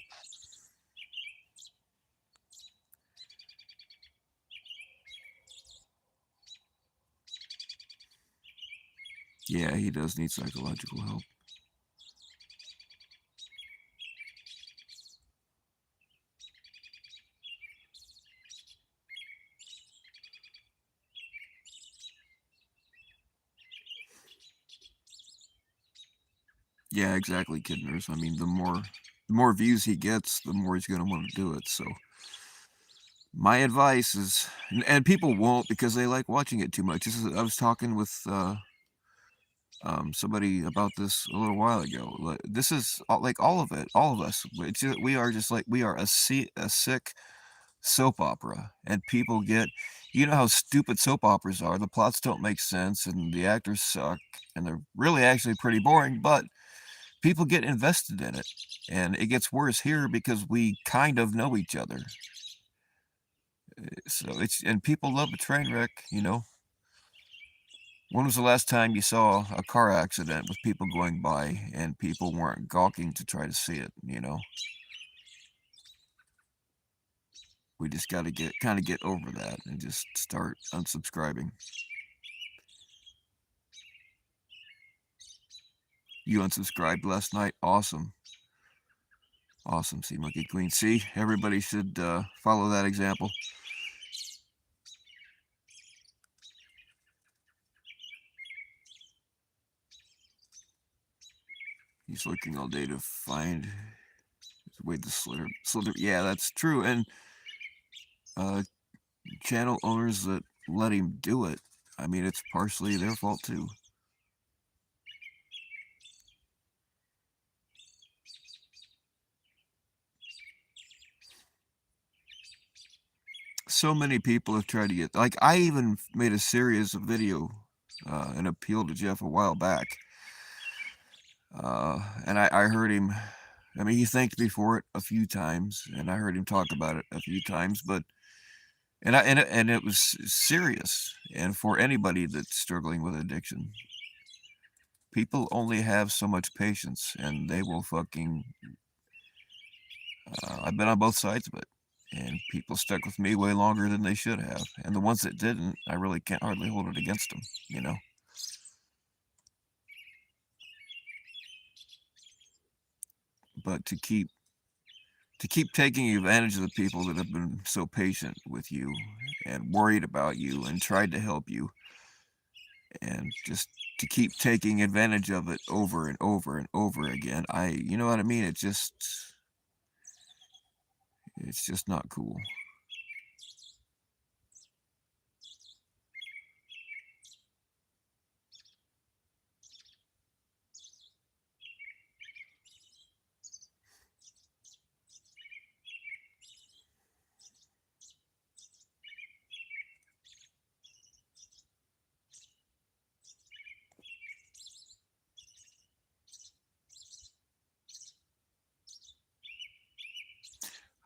Yeah, he does need psychological help. Yeah, exactly, Kid Nurse. I mean, the more views he gets, the more he's gonna want to do it. So my advice is, and people won't because they like watching it too much. I was talking with somebody about this a little while ago. This is like all of it, all of us. We are just like we are a sick soap opera, and people get. You know how stupid soap operas are. The plots don't make sense, and the actors suck, and they're really actually pretty boring. But people get invested in it, and it gets worse here because we kind of know each other. So and people love a train wreck, you know. When was the last time you saw a car accident with people going by and people weren't gawking to try to see it, you know? We just got to get over that and just start unsubscribing. You unsubscribed last night? Awesome. Awesome, Sea Monkey Queen. See, everybody should follow that example. He's looking all day to find way the slither. Yeah, that's true. And channel owners that let him do it, I mean, it's partially their fault too. So many people have tried to get, like, I even made a series of video, an appeal to Jeff a while back. And I heard him, I mean, he thanked me for it a few times, and I heard him talk about it a few times, but, and it was serious. And for anybody that's struggling with addiction, people only have so much patience, and they will fucking, I've been on both sides of it. And people stuck with me way longer than they should have. And the ones that didn't, I really can't hardly hold it against them, you know? But to keep taking advantage of the people that have been so patient with you and worried about you and tried to help you, and just to keep taking advantage of it over and over and over again, you know what I mean? It's just not cool.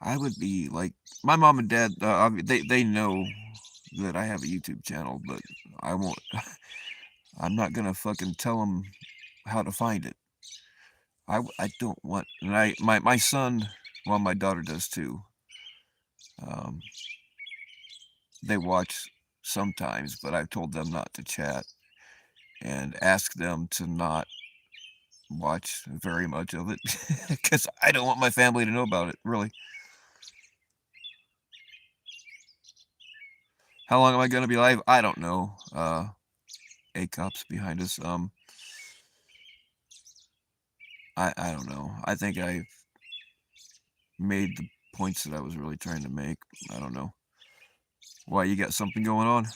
I would be like, my mom and dad, they know that I have a YouTube channel, but I won't, I'm not gonna fucking tell them how to find it. I don't want, and my son, well, my daughter does too. Um, they watch sometimes, but I've told them not to chat and ask them to not watch very much of it because I don't want my family to know about it, really. How long am I going to be live? I don't know. A-Cop's behind us. I don't know. I think I've made the points that I was really trying to make. I don't know. Why, you got something going on?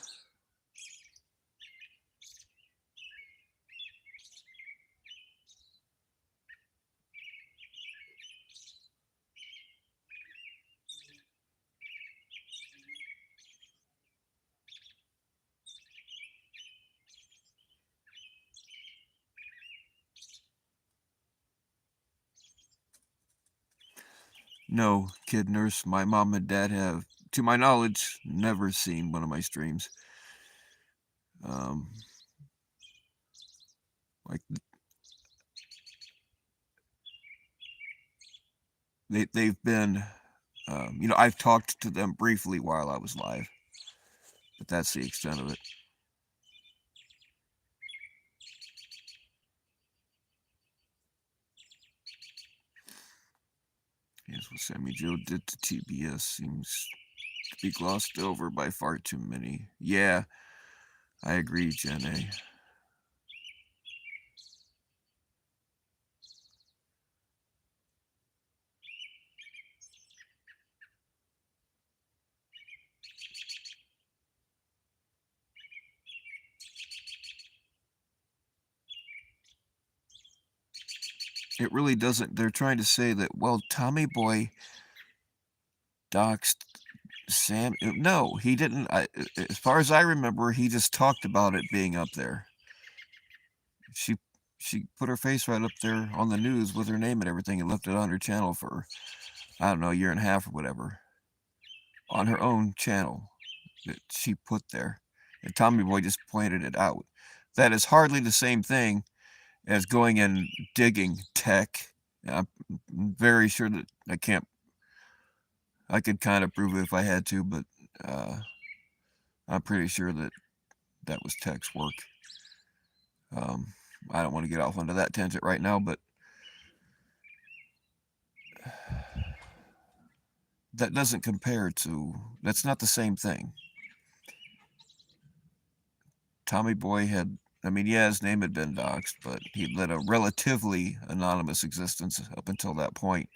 No, kid nurse. My mom and dad have, to my knowledge, never seen one of my streams. Um, like they've been, I've talked to them briefly while I was live, but that's the extent of it. Here's what Sammy Joe did to TBS seems to be glossed over by far too many. Yeah, I agree, Jen A. It really doesn't. They're trying to say that, well, Tommy Boy doxed Sam. No, he didn't. As far as I remember, he just talked about it being up there. She she put her face right up there on the news with her name and everything and left it on her channel for, I don't know, a year and a half or whatever. On her own channel that she put there. And Tommy Boy just pointed it out. That is hardly the same thing as going and digging tech. I'm very sure that I could kind of prove it if I had to, but I'm pretty sure that that was tech's work. I don't want to get off onto that tangent right now, but that doesn't compare to, that's not the same thing. Tommy Boy had, yeah, his name had been doxxed, but he led a relatively anonymous existence up until that point.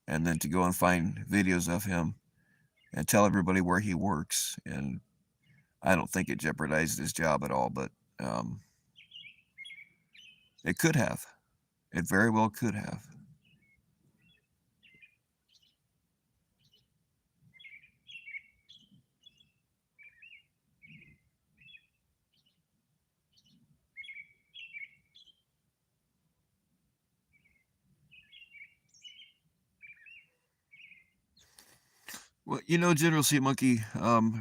And then to go and find videos of him and tell everybody where he works, and I don't think it jeopardized his job at all, but it could have. It very well could have. Well, General C. Monkey,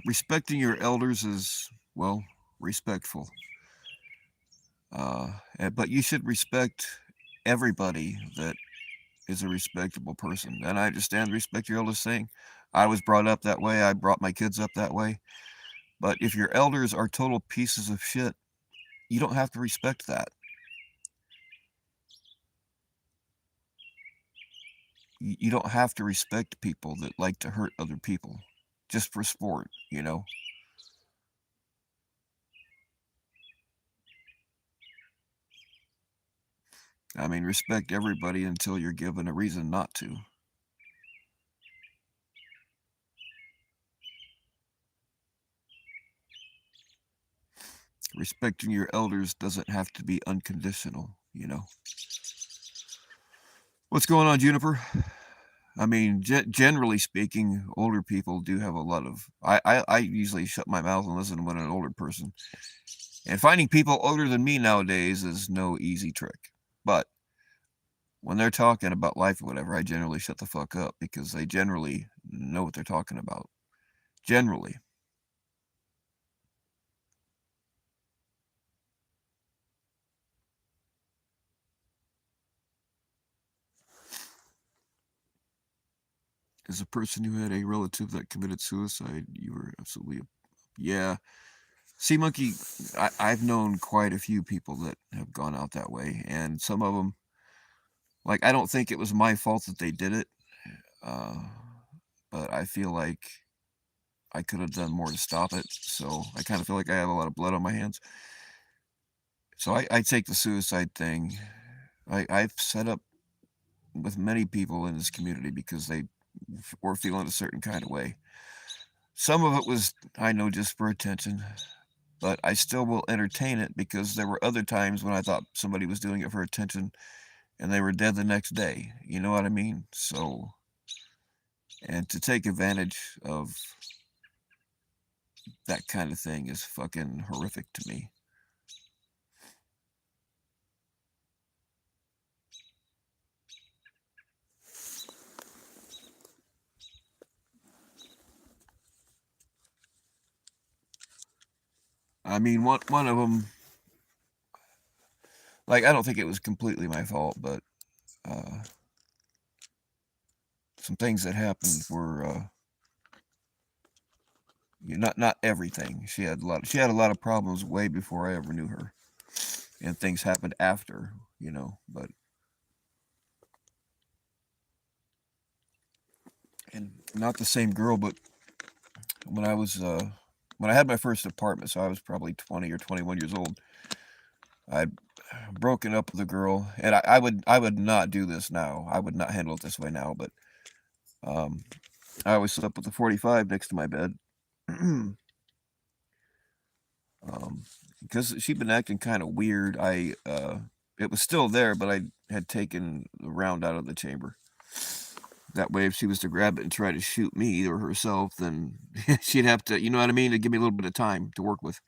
respecting your elders is, well, respectful. But you should respect everybody that is a respectable person. And I understand respect your elders saying. I was brought up that way. I brought my kids up that way. But if your elders are total pieces of shit, you don't have to respect that. You don't have to respect people that like to hurt other people just for sport, respect everybody until you're given a reason not to. Respecting your elders doesn't have to be unconditional, What's going on, Juniper? Generally speaking, older people do have a lot of. I usually shut my mouth and listen when an older person. And finding people older than me nowadays is no easy trick. But when they're talking about life or whatever, I generally shut the fuck up because they generally know what they're talking about. Generally. As a person who had a relative that committed suicide, you were absolutely, yeah. See, Monkey, I've known quite a few people that have gone out that way, and some of them, like, I don't think it was my fault that they did it, but I feel like I could have done more to stop it, so I kind of feel like I have a lot of blood on my hands. So I take the suicide thing. I've set up with many people in this community because they were feeling a certain kind of way. Some of it was, I know, just for attention, but I still will entertain it because there were other times when I thought somebody was doing it for attention and they were dead the next day. You know what I mean? So, and to take advantage of that kind of thing is fucking horrific to me. I mean, one of them, like, I don't think it was completely my fault, but uh, some things that happened were not everything. She had a lot of problems way before I ever knew her, and things happened after, But and not the same girl, but when I was when I had my first apartment, so I was probably 20 or 21 years old. I'd broken up with a girl, and I would not do this now. I would not handle it this way now, but um, I always slept with the 45 next to my bed. Because she'd been acting kind of weird. It was still there, but I had taken the round out of the chamber. That way, if she was to grab it and try to shoot me or herself, then she'd have to, you know what I mean, to give me a little bit of time to work with.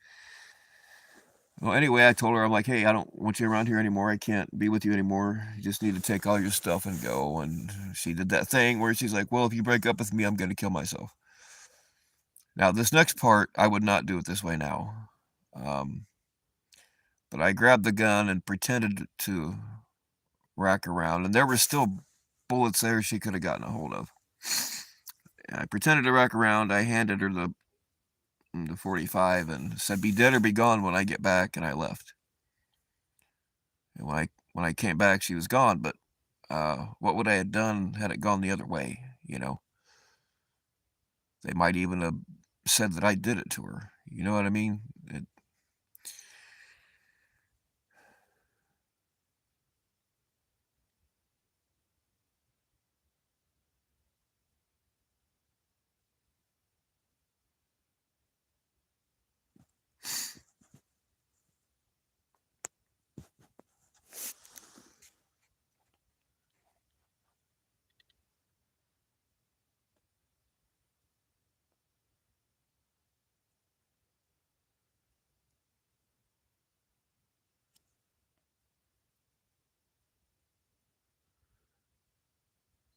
Well, anyway, I told her, I'm like, hey, I don't want you around here anymore. I can't be with you anymore. You just need to take all your stuff and go. And she did that thing where she's like, well, if you break up with me, I'm going to kill myself. Now, this next part, I would not do it this way now. But I grabbed the gun and pretended to rack around, and there were still bullets there she could have gotten a hold of. I pretended to rack around. I handed her the 45 and said, "Be dead or be gone when I get back," and I left. And when I came back, she was gone. But what would I have done had it gone the other way? They might even have said that I did it to her. You know what I mean?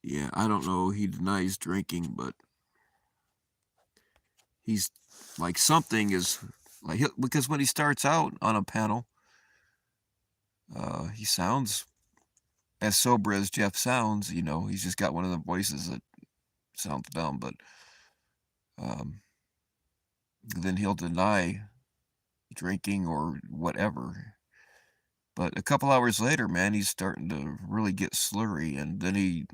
Yeah, I don't know. He denies drinking, but he's like something is like because when he starts out on a panel, he sounds as sober as Jeff sounds. He's just got one of the voices that sounds dumb, but um, then he'll deny drinking or whatever. But a couple hours later, man, he's starting to really get slurry, and then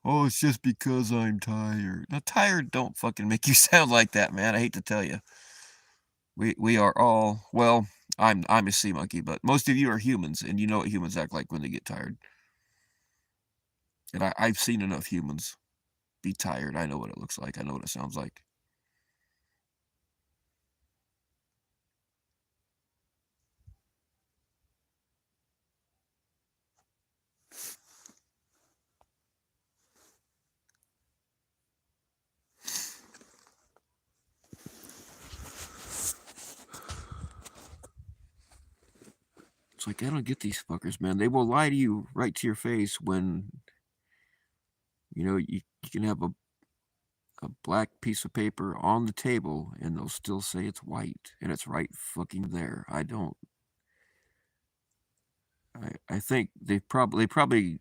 oh, it's just because I'm tired. Now, tired don't fucking make you sound like that, man. I hate to tell you. We are all, well, I'm a sea monkey, but most of you are humans, and you know what humans act like when they get tired. And I've seen enough humans be tired. I know what it looks like. I know what it sounds like. It's like, I don't get these fuckers, man. They will lie to you right to your face when, you can have a black piece of paper on the table and they'll still say it's white and it's right fucking there. I think they probably,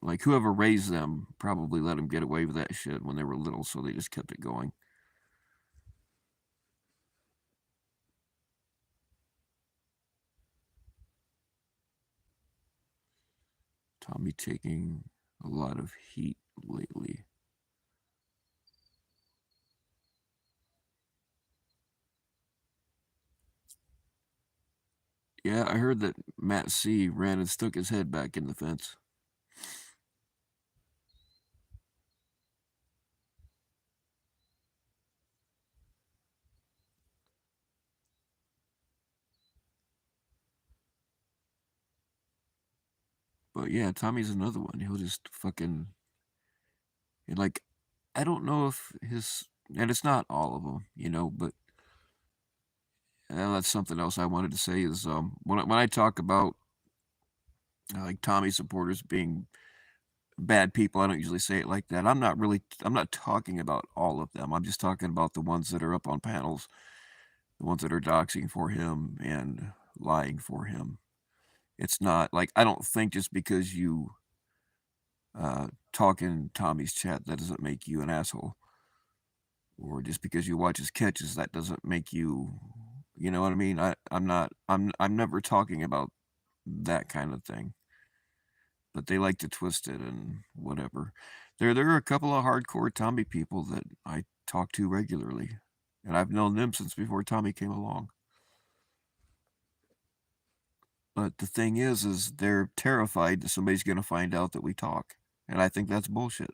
like, whoever raised them probably let them get away with that shit when they were little, so they just kept it going. Tommy taking a lot of heat lately. Yeah, I heard that Matt C ran and stuck his head back in the fence. But yeah, Tommy's another one. He'll just fucking and like I don't know if his and it's not all of them, but that's something else I wanted to say is when I talk about like Tommy supporters being bad people, I don't usually say it like that. I'm not talking about all of them. I'm just talking about the ones that are up on panels, the ones that are doxing for him and lying for him. It's not like I don't think just because you talk in Tommy's chat that doesn't make you an asshole, or just because you watch his catches that doesn't make you, you know what I mean? I'm never talking about that kind of thing. But they like to twist it and whatever. There are a couple of hardcore Tommy people that I talk to regularly, and I've known them since before Tommy came along. But the thing is they're terrified that somebody's going to find out that we talk, and I think that's bullshit.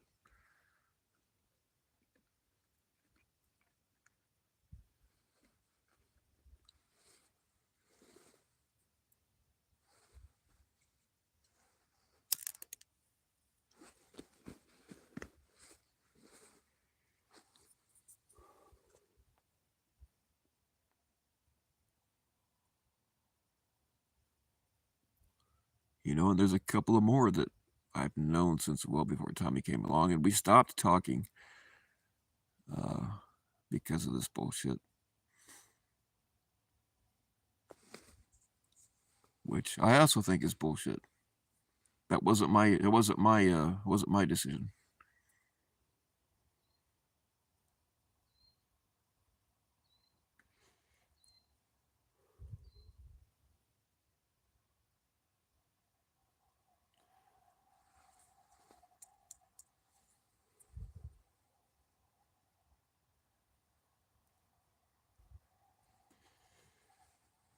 And there's a couple of more that I've known since well before Tommy came along, and we stopped talking because of this bullshit. Which I also think is bullshit. That wasn't my decision.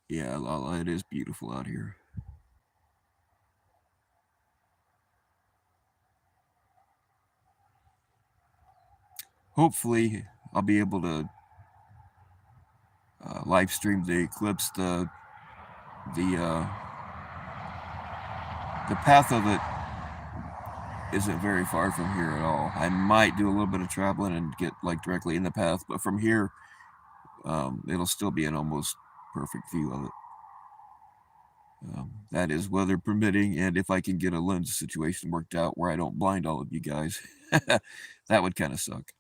Yeah, Lala, it is beautiful out here. Hopefully, I'll be able to live stream the eclipse. The path of it isn't very far from here at all. I might do a little bit of traveling and get like directly in the path, but from here, it'll still be an almost perfect view of it. That is weather permitting, and if I can get a lens situation worked out where I don't blind all of you guys, that would kind of suck.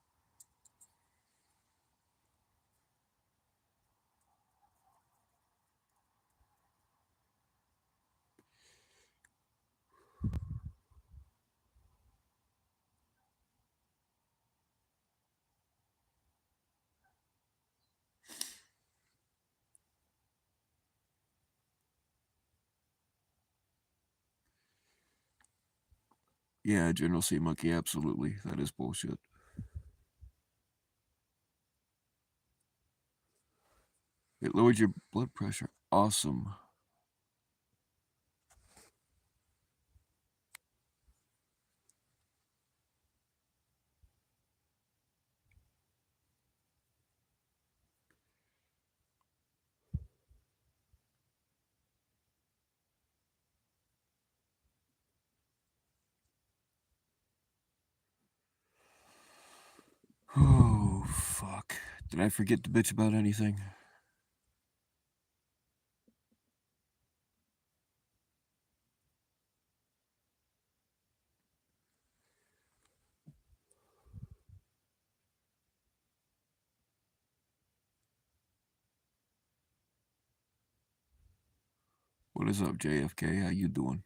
Yeah, General C. Monkey, absolutely. That is bullshit. It lowered your blood pressure. Awesome. Oh, fuck. Did I forget to bitch about anything? What is up, JFK? How you doing?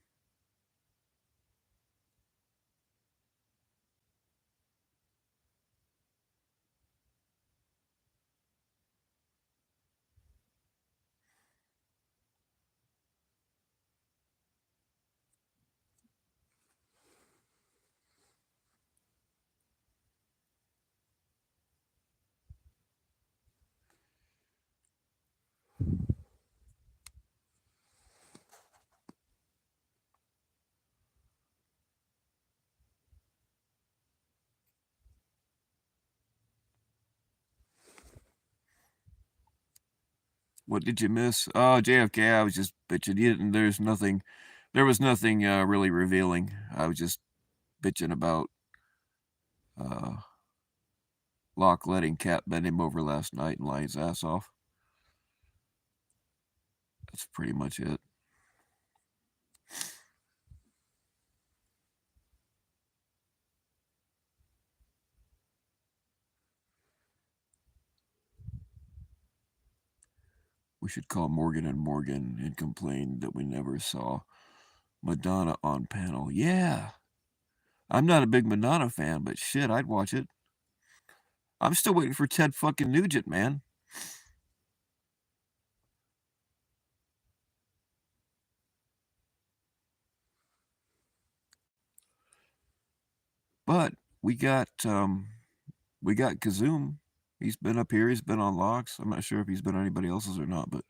What did you miss? Oh, JFK, I was just bitching. There's nothing There was nothing really revealing. I was just bitching about uh, Locke letting Cap bend him over last night and lie his ass off. That's pretty much it. We should call Morgan and Morgan and complain that we never saw Madonna on panel. Yeah. I'm not a big Madonna fan, but shit, I'd watch it. I'm still waiting for Ted fucking Nugent, man. But we got Kazoom. He's been up here. He's been on Locks. I'm not sure if he's been on anybody else's or not, but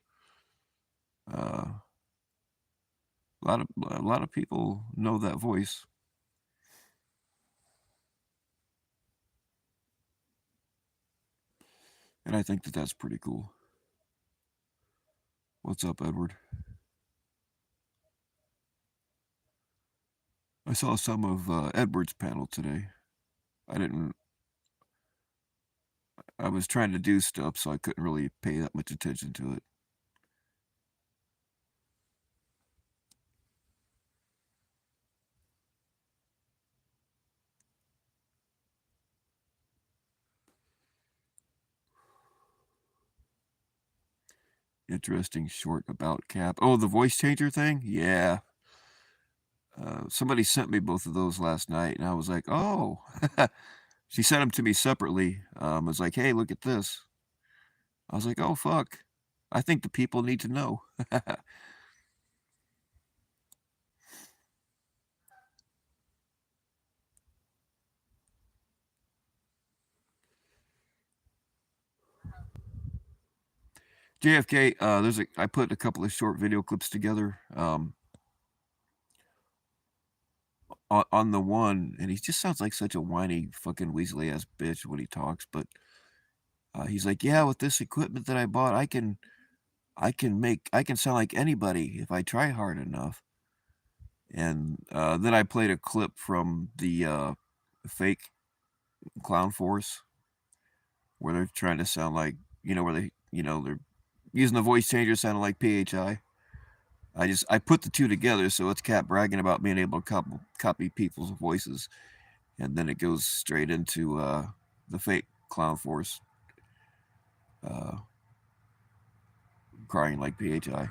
a lot of people know that voice. And I think that that's pretty cool. What's up, Edward? I saw some of Edward's panel today. I was trying to do stuff, so I couldn't really pay that much attention to it. Interesting short about Cap. Oh, the voice changer thing? Yeah. Somebody sent me both of those last night, and I was like, oh. She sent them to me separately. I was like, hey, look at this. I was like, oh, fuck. I think the people need to know. JFK, I put a couple of short video clips together. On the one, and he just sounds like such a whiny fucking weaselly ass bitch when he talks. But he's like, yeah, with this equipment that I bought, I can sound like anybody if I try hard enough. And then I played a clip from the fake Clown Force where they're trying to sound like where they're using the voice changer sounding like PHI. I put the two together, so it's Cap bragging about being able to copy people's voices, and then it goes straight into the fake Clown Force crying like PHI.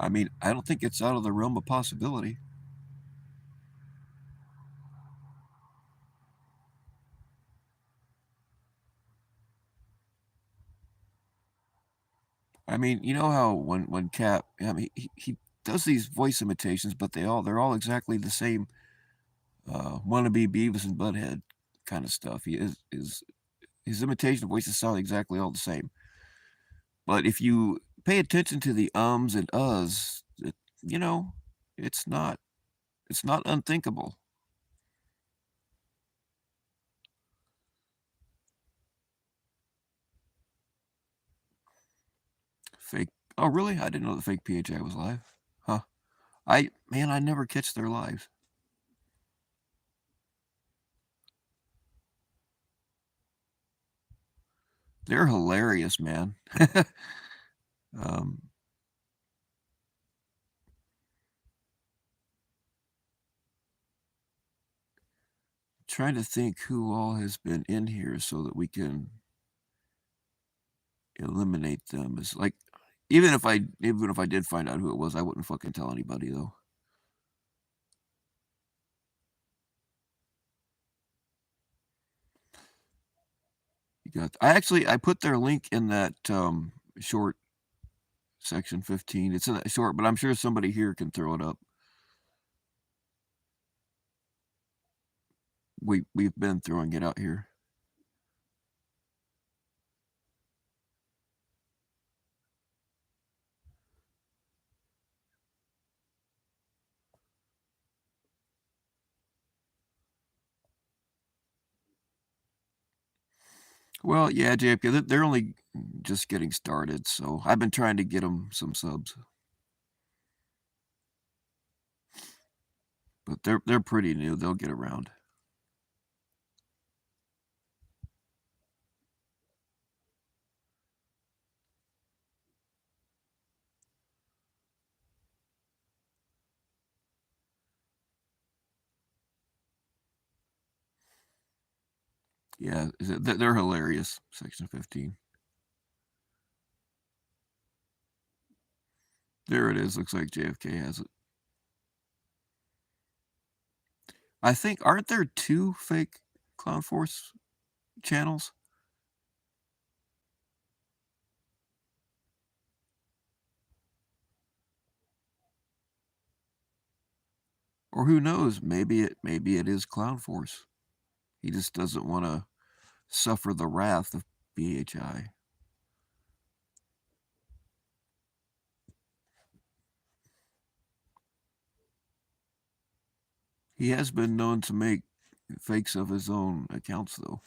I mean, I don't think it's out of the realm of possibility. I mean, you know how when Cap, I mean, he does these voice imitations, but they're all exactly the same wannabe Beavis and Butthead kind of stuff. His imitation voices sound exactly all the same. But if you pay attention to the ums and uhs, you know, it's not unthinkable. Fake. Oh, really? I didn't know the fake PHI was live. Huh. I never catch their lives. They're hilarious, man. um, trying to think who all has been in here so that we can eliminate them. Is like, even if I did find out who it was, I wouldn't fucking tell anybody though. I put their link in that short section 15. It's in that short, but I'm sure somebody here can throw it up. We've been throwing it out here. Well, yeah, JFK, they're only just getting started, so I've been trying to get them some subs. But they're pretty new. They'll get around. Yeah, they're hilarious. Section 15. There it is. Looks like JFK has it. I think, aren't there 2 fake Clown Force channels? Or who knows? Maybe it is Clown Force. He just doesn't want to suffer the wrath of BHI. He has been known to make fakes of his own accounts, though.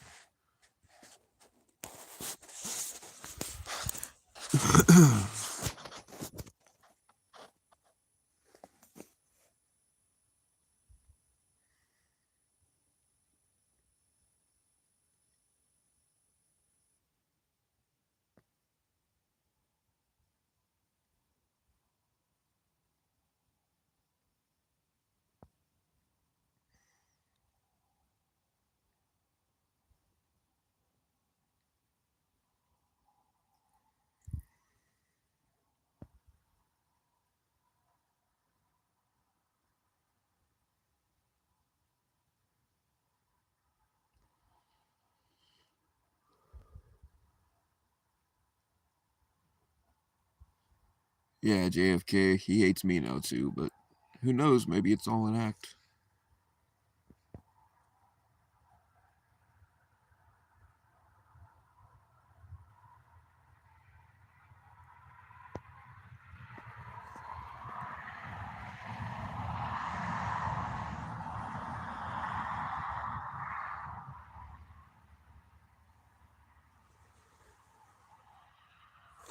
Yeah, JFK, he hates me now too, but who knows? Maybe it's all an act.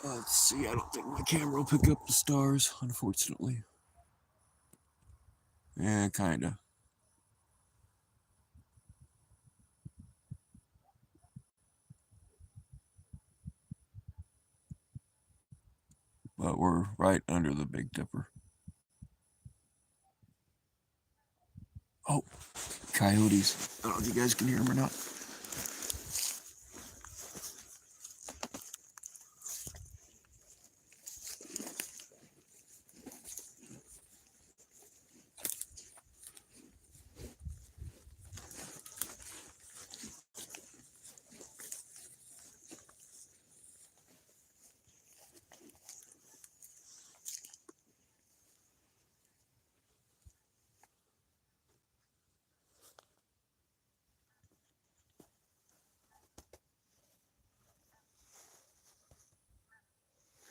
Let's see, I don't think my camera will pick up the stars, unfortunately. Yeah, kinda. But we're right under the Big Dipper. Oh, coyotes. I don't know if you guys can hear them or not.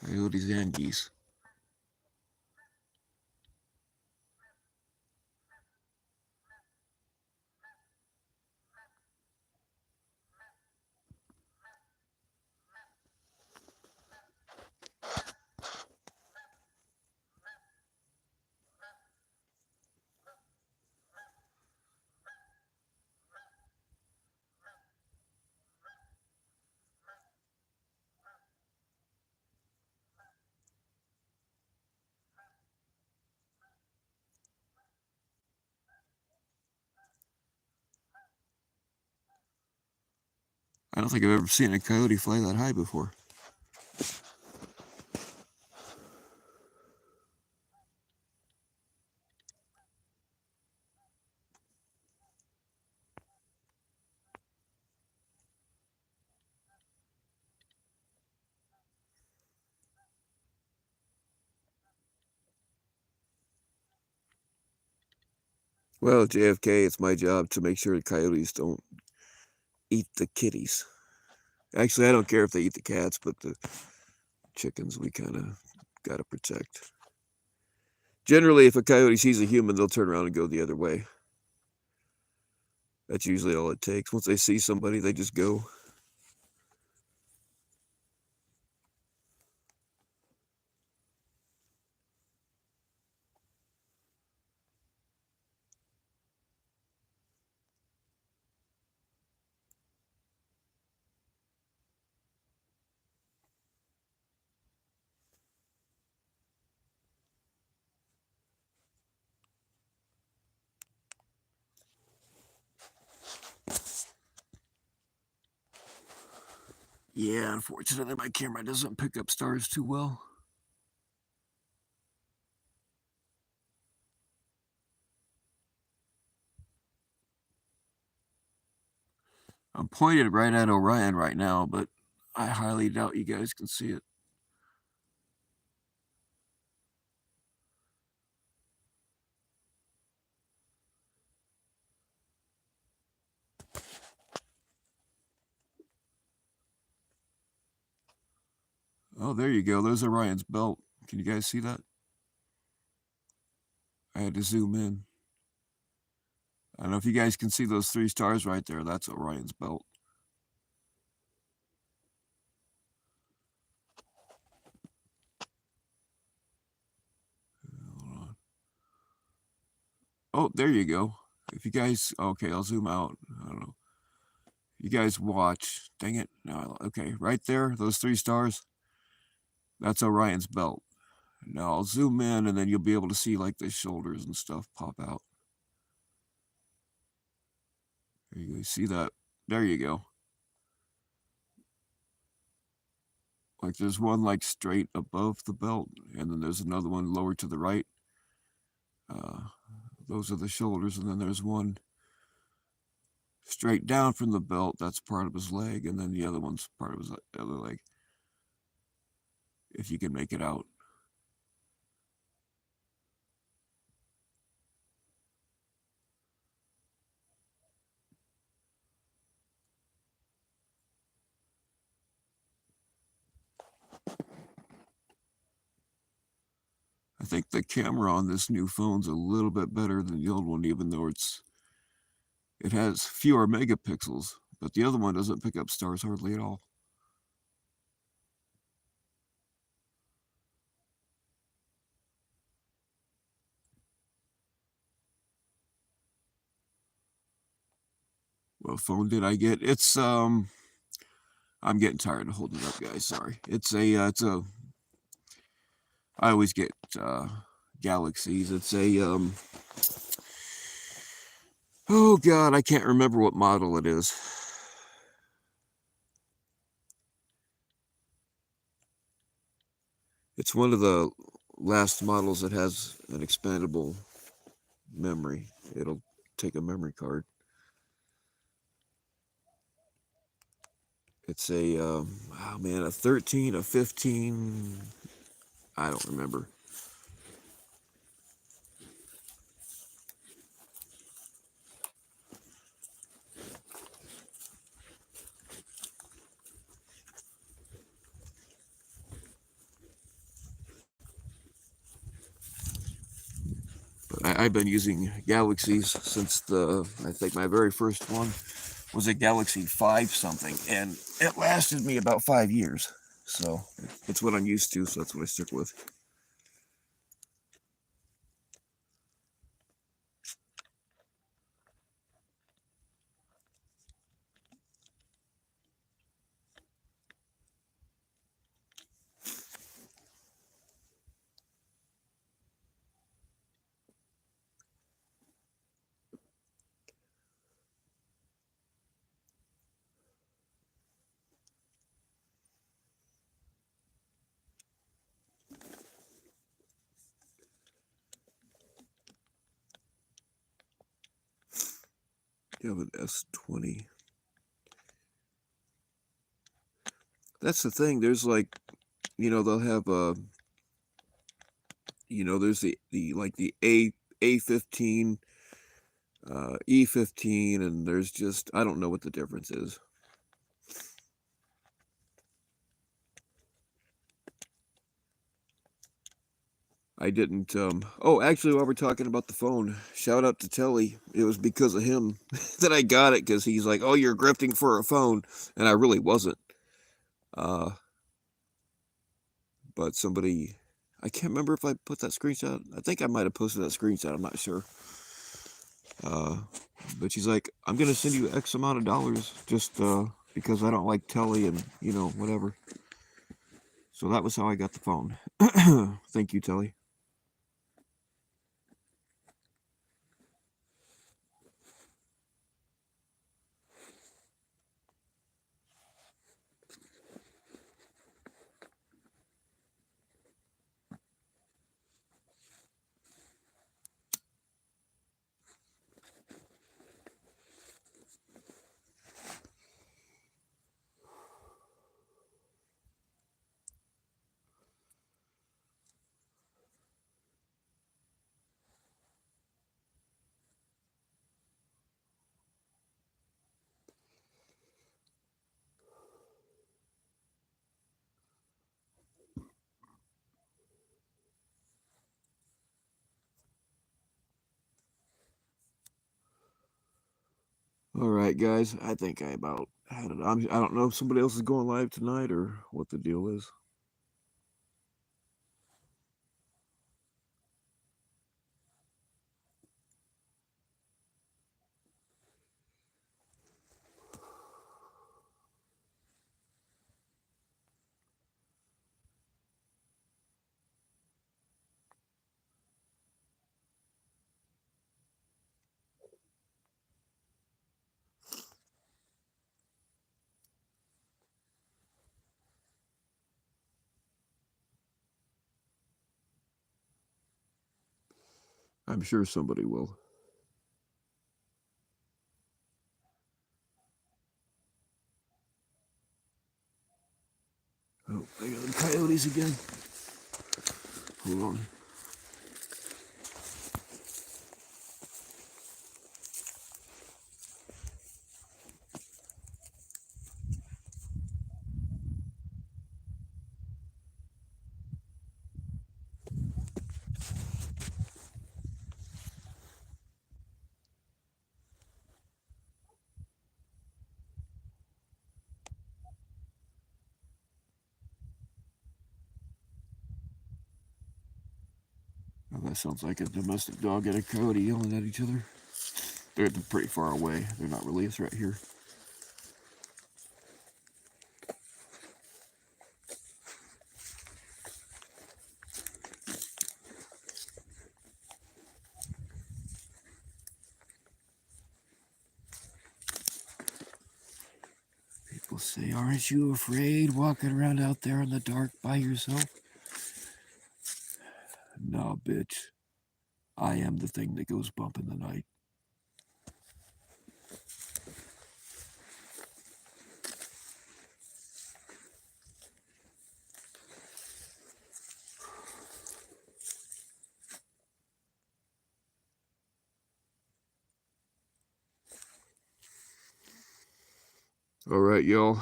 Coyotes and geese. I don't think I've ever seen a coyote fly that high before. Well, JFK, it's my job to make sure the coyotes don't eat the kitties. Actually, I don't care if they eat the cats, but the chickens we kind of got to protect. Generally, if a coyote sees a human, they'll turn around and go the other way. That's usually all it takes. Once they see somebody, they just go. Yeah, unfortunately my camera doesn't pick up stars too well. I'm pointed right at Orion right now, but I highly doubt you guys can see it. Oh, there you go. There's Orion's belt. Can you guys see that? I had to zoom in. I don't know if you guys can see those 3 stars right there. That's Orion's belt. Hold on. Oh, there you go. If you guys, okay, I'll zoom out. I don't know. You guys watch. Dang it. No, okay, right there, those 3 stars. That's Orion's belt. Now I'll zoom in and then you'll be able to see like the shoulders and stuff pop out. There you go. See that? There you go. Like there's one like straight above the belt, and then there's another one lower to the right. Those are the shoulders, and then there's one straight down from the belt. That's part of his leg, and then the other one's part of his other leg. If you can make it out. I think the camera on this new phone's a little bit better than the old one, even though it has fewer megapixels, but the other one doesn't pick up stars hardly at all. What phone did I get? It's I'm getting tired of holding it up, guys. Sorry. It's a I always get Galaxies. It's a oh god, I can't remember what model it is. It's one of the last models that has an expandable memory. It'll take a memory card. It's a oh man, a 13, a 15. I don't remember. But I've been using Galaxies since I think my very first one was a Galaxy 5 something, and it lasted me about 5 years. So it's what I'm used to, so that's what I stick with. You have an S20. That's the thing. There's like, they'll have there's the like the A15, E15, and there's just I don't know what the difference is. I didn't. Oh, actually, while we're talking about the phone, shout out to Telly. It was because of him that I got it, because he's like, "Oh, you're grifting for a phone," and I really wasn't. Uh, but somebody, I can't remember if I put that screenshot. I think I might have posted that screenshot. I'm not sure. Uh, but she's like, "I'm gonna send you X amount of dollars just because I don't like Telly and whatever." So that was how I got the phone. Thank you, Telly. All right, guys. I think I about had it. I don't know if somebody else is going live tonight or what the deal is. I'm sure somebody will. Oh, I got the coyotes again. Hold on. Oh, that sounds like a domestic dog and a coyote yelling at each other. They're pretty far away. They're not really a threat here. People say, aren't you afraid walking around out there in the dark by yourself? No, bitch. I am the thing that goes bump in the night. All right, y'all.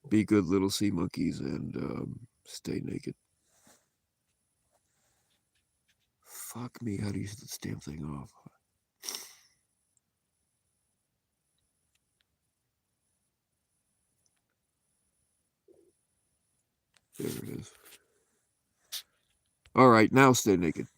Be good little sea monkeys and stay naked. Fuck me, how do you shut this damn thing off? There it is. All right, now stay naked.